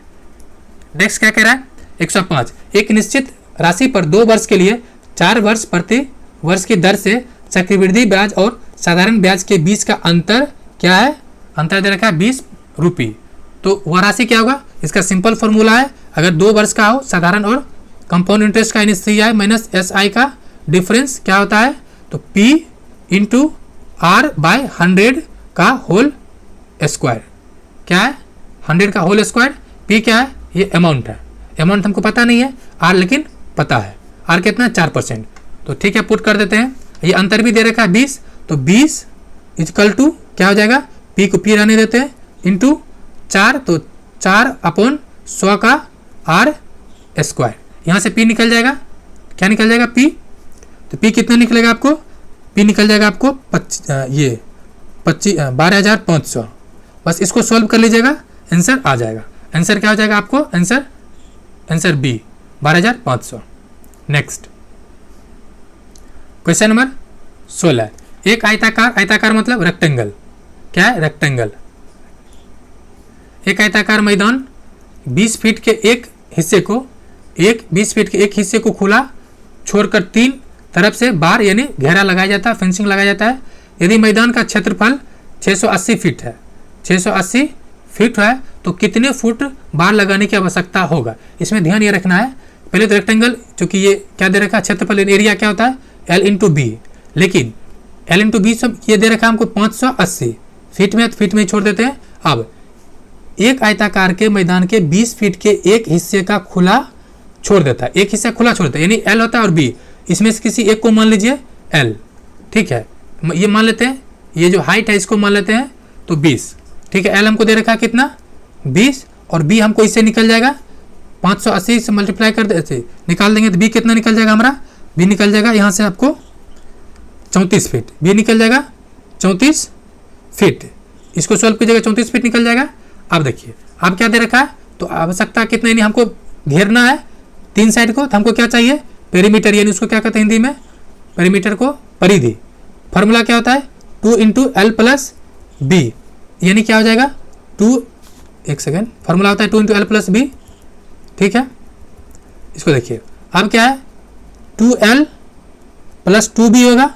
नेक्स्ट क्या कह रहा है? 105, एक निश्चित राशि पर 2 वर्ष के लिए 4 वर्ष प्रति वर्ष की दर से चक्रवृद्धि ब्याज और साधारण ब्याज के बीच का अंतर क्या है? अंतर दे रखा है 20 रुपये। तो वह राशि क्या होगा? इसका सिंपल फॉर्मूला है, अगर 2 वर्ष का हो साधारण और कंपाउंड इंटरेस्ट का CI माइनस SI का डिफरेंस क्या होता है? तो P इंटू R बाय 100 का होल स्क्वायर। क्या है? 100 का होल स्क्वायर। P क्या है? ये अमाउंट है, अमाउंट हमको पता नहीं है, R लेकिन पता है। R कितना? 4%। तो ठीक है, पुट कर देते हैं। ये अंतर भी दे रखा है 20, तो 20 इक्वल टू क्या हो जाएगा? P को P रहने देते हैं, इंटू 4, तो 4/100 का R स्क्वायर। यहाँ से P निकल जाएगा, क्या निकल जाएगा? P, तो P कितना निकलेगा आपको? P निकल जाएगा आपको 12,500। बस इसको सॉल्व कर लीजिएगा, आंसर आ जाएगा। आंसर क्या हो जाएगा आपको? Answer B, 12,500। Next question number 16, एक आयताकार मतलब रेक्टेंगल। क्या है? रेक्टेंगल। एक आयताकार मैदान 20 फीट के एक हिस्से को खुला छोड़कर 3 तरफ से बार यानी घेरा लगाया जाता है, फेंसिंग लगाया जाता है। यदि मैदान का क्षेत्रफल 680 फीट है तो कितने फुट बार लगाने की आवश्यकता होगा? इसमें ध्यान ये रखना है, पहले तो रेक्टेंगल, चूंकि ये क्या दे रखा है? क्षेत्रफल एरिया क्या होता है? L इंटू बी, लेकिन L इंटू बी ये दे रखा है हमको 580 फीट में, तो फीट में छोड़ देते हैं। अब एक आयताकार के मैदान के 20 फीट के एक हिस्से का खुला छोड़ देता है, एक हिस्सा खुला छोड़ देता है, यानी L होता है और B, इसमें से किसी एक को मान लीजिए L। ठीक है, ये मान लेते हैं, ये जो हाइट है इसको मान लेते हैं तो 20। ठीक है, L हमको दे रखा है कितना? 20, और B हमको इससे निकल जाएगा 580 से मल्टीप्लाई कर देते निकाल देंगे तो B कितना निकल जाएगा हमारा? B निकल जाएगा यहाँ से आपको 34 फीट। B निकल जाएगा 34 फीट। इसको सॉल्व कीजिएगा, 34 फीट निकल जाएगा। अब देखिए, अब क्या दे रखा है? तो आवश्यकता कितना, यानी हमको घेरना है 3 साइड को, तो हमको क्या चाहिए? पेरीमीटर, यानी उसको क्या कहते हैं हिंदी में? पेरीमीटर को परिधि। फॉर्मूला क्या होता है? 2 इंटू L प्लस B, यानी क्या हो जाएगा? 2, एक सेकेंड, फॉर्मूला होता है 2 इंटू L प्लस B। ठीक है, इसको देखिए, अब क्या है? 2L प्लस 2B होगा,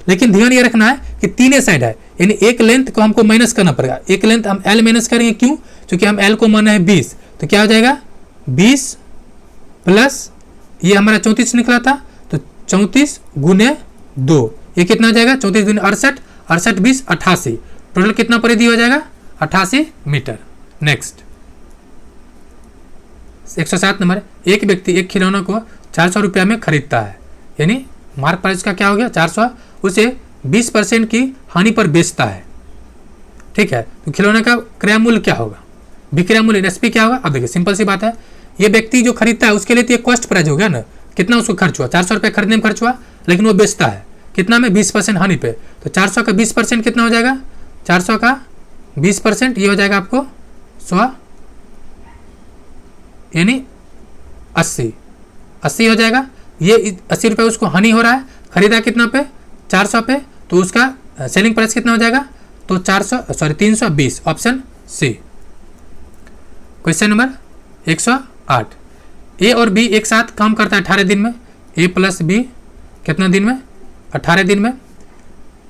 लेकिन ध्यान ये रखना है कि 3 साइड है, यानी एक लेंथ को हमको माइनस करना पड़ेगा। एक लेंथ हम L माइनस करेंगे, क्यों? क्योंकि हम L को माना है 20, तो क्या हो जाएगा? 20 प्लस ये हमारा 34 निकला था, तो 34 गुने 2, ये कितना हो जाएगा? 34 गुने 68, 68 20 88, टोटल कितना परिधि हो जाएगा? 88 मीटर। नेक्स्ट 107 नंबर, एक व्यक्ति एक खिलौना को 400 रुपया में खरीदता है, यानी मार्क प्राइस का क्या हो गया? 400, उसे 20% की हानि पर बेचता है। ठीक है, तो खिलौने का क्रय मूल्य क्या होगा? विक्रय मूल्य एसपी क्या होगा? अब देखिए, सिंपल सी बात है, ये व्यक्ति जो खरीदता है उसके लिए तो ये कॉस्ट प्राइस हो गया ना, कितना उसको खर्च हुआ? 400 रुपये खरीदने में खर्च हुआ, लेकिन वो बेचता है कितना में? 20% हानि पे, तो 400 का 20% कितना हो जाएगा? 400 का 20% ये हो जाएगा आपको 100, यानी 80 हो जाएगा। ये 80 रुपये उसको हानि हो रहा है, खरीदा कितना पे? 400 पे, तो उसका सेलिंग प्राइस कितना हो जाएगा? तो 320, ऑप्शन सी। क्वेश्चन नंबर 108, ए और बी एक साथ काम करता है 18 दिन में। ए प्लस बी कितना दिन में? 18 दिन में।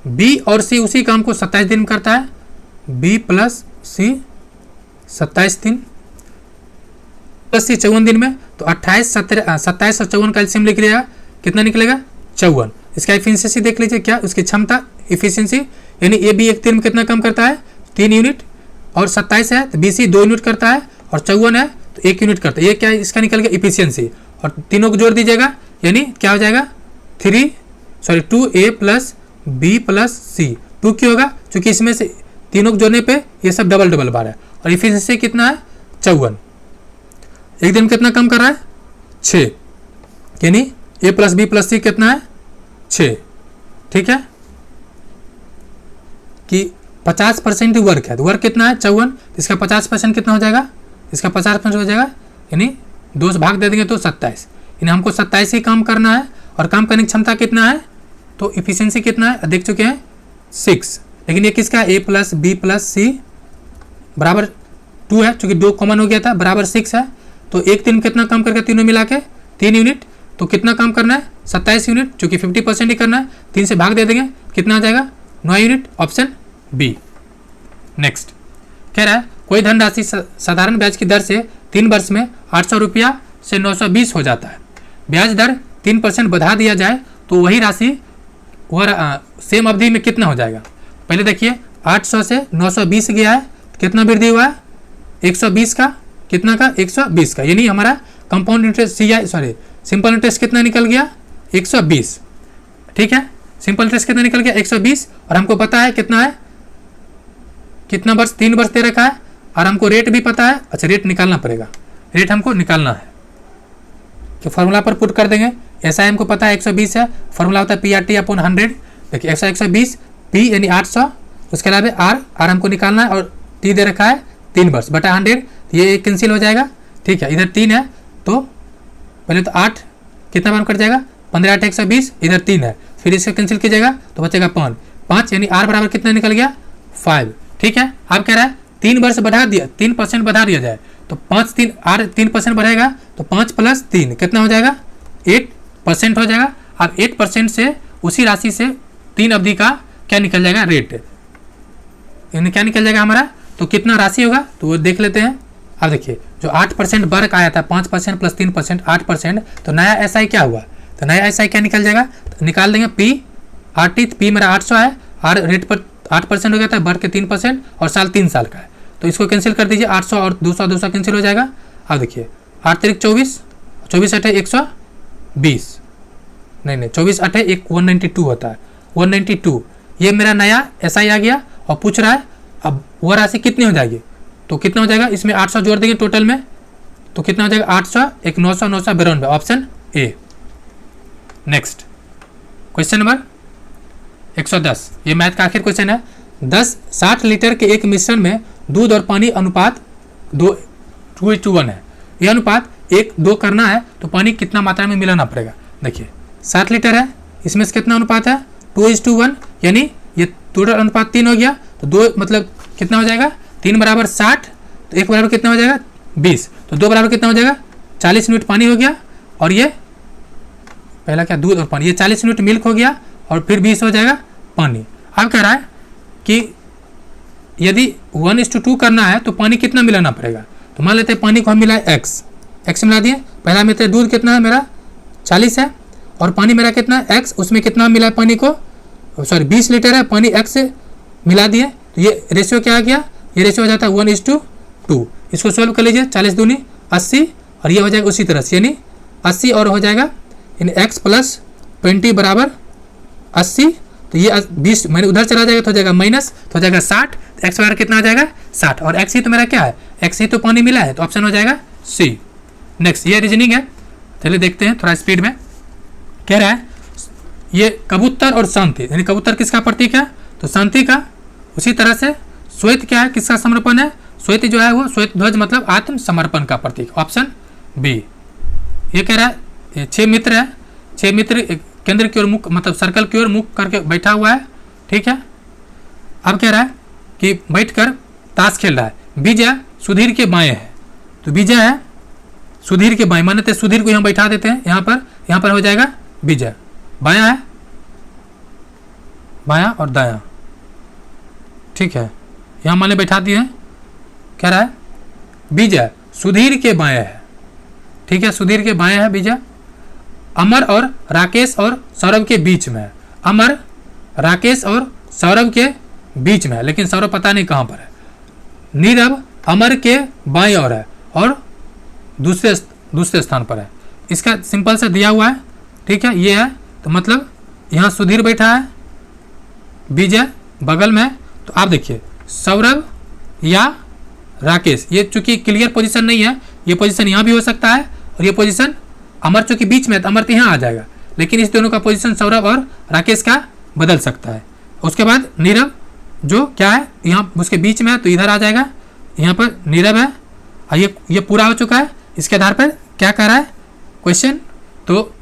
बी और सी उसी काम को 27 दिन में करता है। बी प्लस सी 27 दिन प्लस सी 54 दिन में, तो 28, 27 और 54 का एलसीएम लिख लिया, कितना निकलेगा? 54। इसका एफिशिएंसी देख लीजिए, क्या उसकी क्षमता, एफिशिएंसी, यानी ए बी एक दिन में कितना काम करता है? 3 यूनिट, और 27 है तो बी सी 2 यूनिट करता है, और 54 है तो 1 यूनिट करता है। ये क्या है, इसका निकल गया इफिशियंसी, और तीनों को जोड़ दीजिएगा यानी क्या हो जाएगा 2a प्लस बी प्लस सी। 2 क्यों होगा, क्योंकि इसमें से तीनों को जोड़ने पे ये सब डबल डबल बार है। और इफिशियंसी कितना है 54। एक दिन कितना कम कर रहा है 6, यानी a प्लस बी प्लस सी कितना है 6। ठीक है कि 50% वर्क है, तो वर्क कितना है 54, इसका 50% कितना हो जाएगा, इसका 50% हो जाएगा यानी 2 से भाग दे देंगे तो 27, यानी हमको 27 ही काम करना है। और काम करने की क्षमता कितना है, तो इफिशियंसी कितना है देख चुके हैं 6, लेकिन ये किसका a प्लस बी प्लस सी बराबर 2 है, चूंकि 2 कॉमन हो गया था, बराबर 6 है। तो एक दिन कितना काम करके तीनों मिला के 3 यूनिट, तो कितना काम करना है 27 यूनिट, चूंकि 50% ही करना है, 3 से भाग दे देंगे कितना आ जाएगा 9 यूनिट, ऑप्शन बी। नेक्स्ट कह रहा है कोई धनराशि साधारण ब्याज की दर से 3 वर्ष में 800 रुपया से 920 हो जाता है, ब्याज दर 3% बढ़ा दिया जाए तो वही राशि वह सेम अवधि में कितना हो जाएगा। पहले देखिए 800 से 920 गया है, कितना वृद्धि हुआ है 120 का, कितना का 120 का, यानी हमारा कंपाउंड इंटरेस्ट सिंपल इंटरेस्ट कितना निकल गया 120। ठीक है, सिंपल इंटरेस्ट कितना निकल गया 120, और हमको पता है कितना है, कितना वर्ष 3 वर्ष दे रखा है, और हमको रेट भी पता है। अच्छा रेट निकालना पड़ेगा, रेट हमको निकालना है, तो फॉर्मूला पर पुट कर देंगे। ऐसा हमको पता है 120 है, फॉर्मूला होता है PRT/100। देखिए 120 P यानी 800, उसके अलावा R हमको निकालना है, और T दे रखा है 3 वर्ष बटा 100, ये कैंसिल हो जाएगा। ठीक है, इधर 3 है तो पहले तो 8 कितना बार कट जाएगा 15 8 120, इधर 3 है, फिर इसको कैंसिल कीजिएगा तो बचेगा 5 यानी R बराबर कितना निकल गया 5। ठीक है, आप कह रहा है 3 वर्ष बढ़ा दिया, 3% बढ़ा दिया जाए तो 3% बढ़ेगा तो 5 + 3 कितना हो जाएगा 8% हो जाएगा। अब 8% से उसी राशि से 3 अवधि का क्या निकल जाएगा रेट, यानी क्या निकल जाएगा हमारा, तो कितना राशि होगा तो वो देख लेते हैं। अब देखिए जो 8% वर्क आया था 5% + 3% 8%, तो नया SI क्या हुआ, तो नया SI क्या निकल जाएगा, तो निकाल देंगे PRT, P मेरा 800 है, R रेट पर 8% हो गया था, वर्क के 3% और साल 3 साल का है, तो इसको कैंसिल कर दीजिए 800 और 200 कैंसिल हो जाएगा। अब देखिए 8 × 24 24 8 120, नहीं 24 8 192 होता है 192, ये मेरा नया SI आ गया और पूछ रहा है अब वह राशि कितनी हो जाएगी, तो कितना हो जाएगा, इसमें 800 जोड़ देंगे टोटल में तो कितना हो जाएगा 800 1 900 900 92, option A. Next question number 110, ये मैथ का आखिर क्वेश्चन है। 60 लीटर के एक मिश्रण में दूध और पानी अनुपात 2:1 है, यह अनुपात 1:2 करना है तो पानी कितना मात्रा में मिलाना पड़ेगा। देखिए 60 लीटर है, इसमें से कितना अनुपात है 2:1, यानी ये टोटल अनुपात 3 हो गया, तो 2 मतलब कितना हो जाएगा 3 बराबर 60, तो 1 बराबर कितना हो जाएगा 20, तो 2 बराबर कितना हो जाएगा 40 यूनिट पानी हो गया, और ये पहला क्या दूध और पानी, ये 40 यूनिट मिल्क हो गया, और फिर 20 हो जाएगा पानी। अब कह रहा है कि यदि 1:2 करना है तो पानी कितना मिलाना पड़ेगा, तो मान लेते हैं पानी को हम मिलाए x मिला दिए, पहला मेरे दूध कितना है मेरा 40 है, और पानी मेरा कितना है x, उसमें कितना मिला है पानी को, 20 लीटर है, पानी x से मिला दिए, तो ये रेशियो क्या आ गया, ये रेशियो हो जाता है 1:2। इसको सोल्व कर लीजिए, 40 दूनी 80, और ये हो जाएगा उसी तरह से, यानी 80 और हो जाएगा यानी x + 20 बराबर 80, तो ये 20 मैंने उधर चला जाएगा तो हो जाएगा माइनस, तो हो जाएगा 60, तो x बराबर कितना आ जाएगा 60, और x ही तो मेरा क्या है, x ही तो पानी मिला है, तो ऑप्शन हो जाएगा सी। नेक्स्ट ये रीजनिंग है, चलिए देखते हैं थोड़ा स्पीड में। कह रहा है ये कबूतर और शांति, यानी कबूतर किसका प्रतीक है, तो शांति का, उसी तरह से श्वेत क्या है, किसका समर्पण है, श्वेत जो है वो श्वेत ध्वज मतलब आत्मसमर्पण का प्रतीक, ऑप्शन बी। ये कह रहा है 6 मित्र है, 6 मित्र केंद्र की ओर मुख मतलब सर्कल की ओर मुख करके बैठा हुआ है। ठीक है, अब कह रहा है कि बैठकर ताश खेल रहा है, विजय सुधीर के बाएं है, तो विजय है सुधीर के बाएं, मानते सुधीर को यहाँ बैठा देते हैं, यहाँ पर हो जाएगा विजय, बायां है, बायां और दायां। ठीक है, यहाँ माने बैठा दिए हैं, कह रहा है विजय सुधीर के बाएं है। ठीक है, सुधीर के बाएं है विजय, अमर और राकेश और सौरभ के बीच में है, अमर राकेश और सौरभ के बीच में है, लेकिन सौरभ पता नहीं कहाँ पर है। नीरव अमर के बाएं ओर है और दूसरे स्थान पर है। इसका सिंपल सा दिया हुआ है, ठीक है, ये है, तो मतलब यहाँ सुधीर बैठा है, विजय बगल में, तो आप देखिए सौरभ या राकेश, ये चूंकि क्लियर पोजीशन नहीं है, ये पोजीशन यहाँ भी हो सकता है और ये पोजीशन अमर चूंकि बीच में है तो अमर तो यहाँ आ जाएगा, लेकिन इस दोनों का पोजीशन सौरभ और राकेश का बदल सकता है। उसके बाद नीरव जो क्या है यहाँ उसके बीच में है तो इधर आ जाएगा, यहाँ पर नीरव है और ये पूरा हो चुका है। इसके आधार पर क्या कह रहा है क्वेश्चन, तो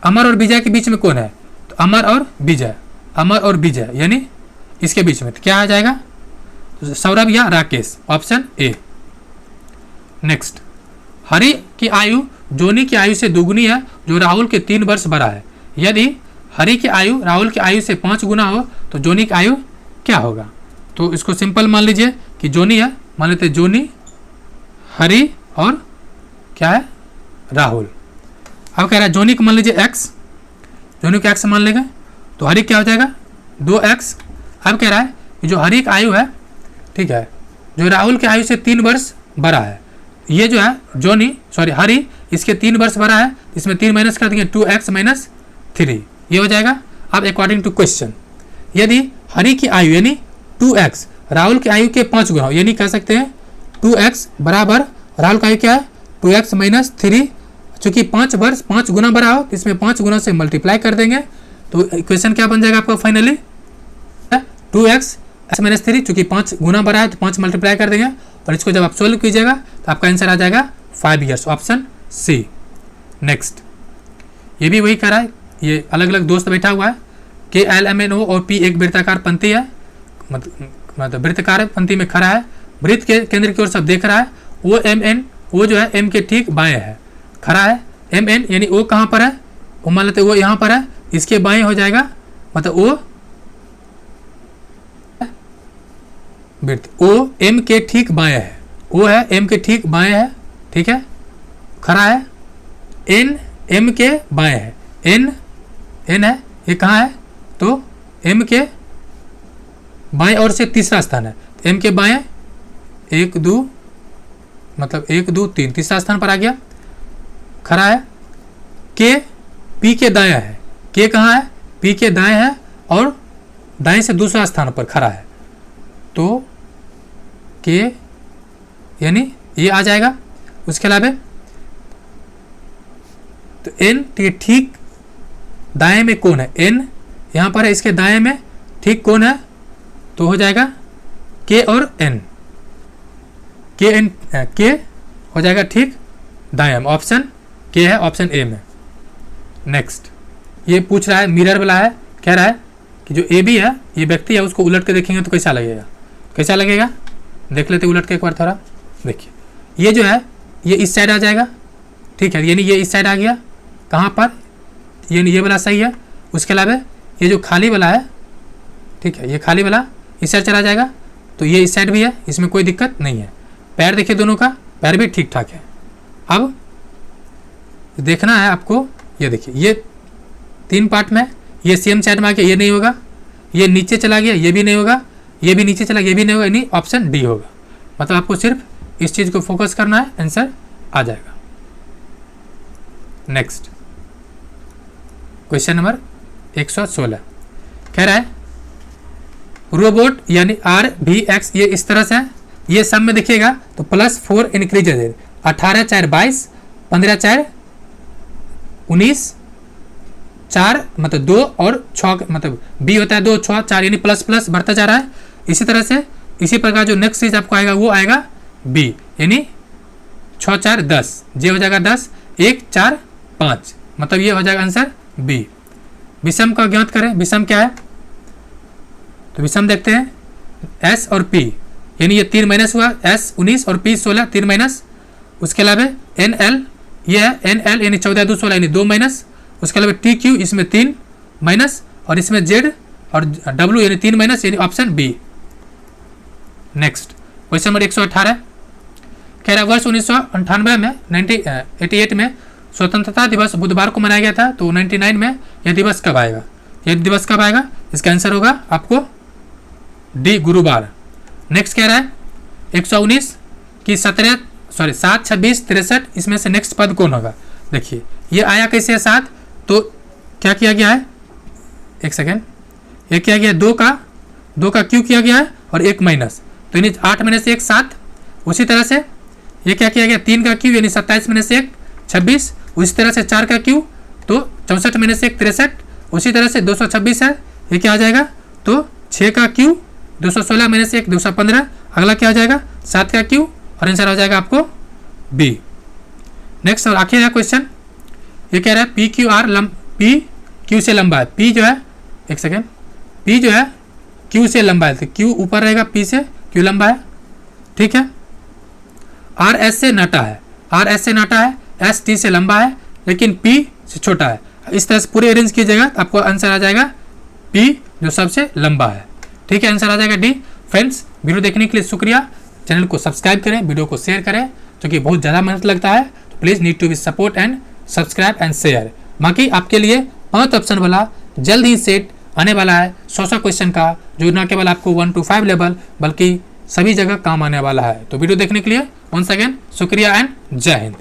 अमर और विजय के बीच में कौन है, तो अमर और विजय यानी इसके बीच में तो क्या आ जाएगा, तो सौरभ या Rakesh, option A. Next, Hari की आयु जोनी की आयु से दुगुनी है जो राहुल के 3 वर्ष बड़ा है। यदि हरि की आयु राहुल की आयु से 5 गुना हो तो जोनी की आयु क्या होगा। तो इसको सिंपल मान लीजिए कि जोनी है, मान लेते जोनी, हरि और क्या है राहुल। अब कह रहा है जोनी को मान लीजिए एक्स, जोनी को एक्स मान लेंगे तो हरि क्या हो जाएगा 2x। अब कह रहा है कि जो हरि की आयु है, ठीक है, जो राहुल की आयु से 3 वर्ष बड़ा है, ये जो है हरि इसके 3 वर्ष बड़ा है, इसमें 3 माइनस कर देंगे 2x माइनस 3, ये हो जाएगा। अब अकॉर्डिंग टू क्वेश्चन, यदि हरि की आयु यानी 2x राहुल की आयु के 5 गुना हो, यानी कह सकते हैं 2x बराबर राहुल का आयु क्या है 2x माइनस 3, चूंकि 5 वर्ष 5 गुना बड़ा हो तो इसमें 5 गुना से मल्टीप्लाई कर देंगे, तो इक्वेशन क्या बन जाएगा आपका फाइनली 2x माइनस 3, चूंकि 5 गुना बड़ा है तो 5 मल्टीप्लाई कर देंगे, और इसको जब आप सोल्व कीजिएगा तो आपका आंसर आ जाएगा 5 ईयर्स, ऑप्शन सी। नेक्स्ट, ये भी वही कर रहा है, ये अलग अलग दोस्त बैठा हुआ है, KLMNO और P एक वृत्ताकार पंक्ति है, मतलब वृत्ताकार पंक्ति में खड़ा है, वृत्त के केंद्र की ओर सब देख रहा है, OMN वो जो है M के ठीक बाएं है खड़ा है, MN यानी O कहाँ पर है, वो मान लेते वो यहाँ पर है, इसके बाएं हो जाएगा, मतलब O वृत्त O M के ठीक बाएं है, O है M के ठीक बाएं है, ठीक है, खड़ा है, N M के बाएं है, N है, ये कहाँ है, तो M के बाएं और से तीसरा स्थान है, M के बाएं 1 2 मतलब 1 2 3 तीसरा स्थान पर आ गया, खड़ा है, K P के दाएं है, K कहाँ है, P के दाएं है और दाएं से दूसरा स्थान पर खड़ा है, तो K यानी ये आ जाएगा। उसके अलावा तो N ठीक दाएं में कौन है, N यहाँ पर है, इसके दाएं में ठीक कौन है, तो हो जाएगा K और N, K हो जाएगा ठीक दाएं में, ऑप्शन K है, ऑप्शन ए में। नेक्स्ट, ये पूछ रहा है मिरर वाला है, कह रहा है कि जो ए बी है ये व्यक्ति है, उसको उलट के देखेंगे तो कैसा लगेगा, देख लेते उलट के एक बार थोड़ा। देखिए ये जो है ये इस साइड आ जाएगा, ठीक है, यानी ये इस साइड आ गया, कहाँ पर, यानी ये वाला सही है। उसके अलावा ये जो खाली वाला है, ठीक है, ये खाली वाला इस साइड चला जाएगा, तो ये इस साइड भी है, इसमें कोई दिक्कत नहीं है। पैर देखिए दोनों का, पैर भी ठीक ठाक है। अब देखना है आपको, ये देखिए ये 3 पार्ट में, ये सेम साइड में आ गया, ये नहीं होगा, ये नीचे चला गया, ये भी नहीं होगा, ये भी नीचे चला गया, ये भी नहीं होगा, यानी ऑप्शन डी होगा। मतलब आपको सिर्फ इस चीज़ को फोकस करना है, आंसर आ जाएगा। नेक्स्ट, क्वेश्चन नंबर 116 कह रहा है रोबोट यानी RVX ये इस तरह से है, ये सब में देखिएगा तो +4 इंक्रीजेज 18 4 22 15 4 19 4 मतलब 2 और 6 मतलब B होता है 2 6 4 यानी प्लस प्लस बढ़ता जा रहा है। इसी तरह से इसी प्रकार जो नेक्स्ट चीज आपको आएगा वो आएगा B यानी 6 4 10, जे हो जाएगा 10 1 4 5, मतलब ये हो जाएगा आंसर B। विषम का ज्ञात करें, विषम क्या है, तो विषम देखते हैं S और P यानी ये 3 माइनस हुआ, S 19 और P 16 3 माइनस। उसके अलावा NL ये है NL यानी 14 2 16 यानी 2 माइनस। उसके अलावा TQ इसमें 3 माइनस और इसमें Z और W यानी 3 माइनस यानी option B। Next, question number 118 कह रहा है वर्ष 1998 में 1988 में स्वतंत्रता दिवस बुधवार को मनाया गया था, तो 99 में यह दिवस कब आएगा, इसका आंसर होगा आपको डी गुरुवार। नेक्स्ट कह रहा है 119 की 17 सॉरी 7, 26, 63, इसमें से नेक्स्ट पद कौन होगा? देखिए ये आया कैसे है 7, तो क्या किया गया है, एक सेकेंड, ये किया गया 2 का क्यू किया गया है और 1 माइनस, तो यानी 8 में से 1 7। उसी तरह से ये क्या किया गया 3 का क्यू यानी 27 में से 1 26। उसी तरह से 4 का क्यू तो 64 में से 1 63। उसी तरह से 226 है, ये क्या आ जाएगा, तो 6 का क्यू 216 में से 1 215। अगला क्या आ जाएगा 7 का क्यू और आंसर आ जाएगा आपको बी। नेक्स्ट और आखिर है क्वेश्चन, ये कह रहा है P Q R P Q से लंबा है। पी जो है, एक सेकेंड, पी जो है क्यू से लंबा है, तो क्यू ऊपर रहेगा पी से, क्यू लंबा है, ठीक है। आर एस से नाटा है, आर एस से नाटा है, एस टी से लंबा है लेकिन पी से छोटा है। इस तरह से पूरे अरेंज कीजिएगा तो आपको आंसर आ जाएगा पी जो सबसे लंबा है, ठीक है। आंसर आ जाएगा डी। फ्रेंड्स वीडियो देखने के लिए शुक्रिया, चैनल को सब्सक्राइब करें, वीडियो को शेयर करें, क्योंकि बहुत ज़्यादा मेहनत लगता है, तो please need to be support and subscribe and share. बाकी आपके लिए 5 ऑप्शन वाला जल्द ही सेट आने वाला है 100 क्वेश्चन का, जो न केवल आपको 1 to 5 लेवल बल्कि सभी जगह काम आने वाला है। तो वीडियो देखने के लिए वंस अगेन शुक्रिया एंड जय हिंद।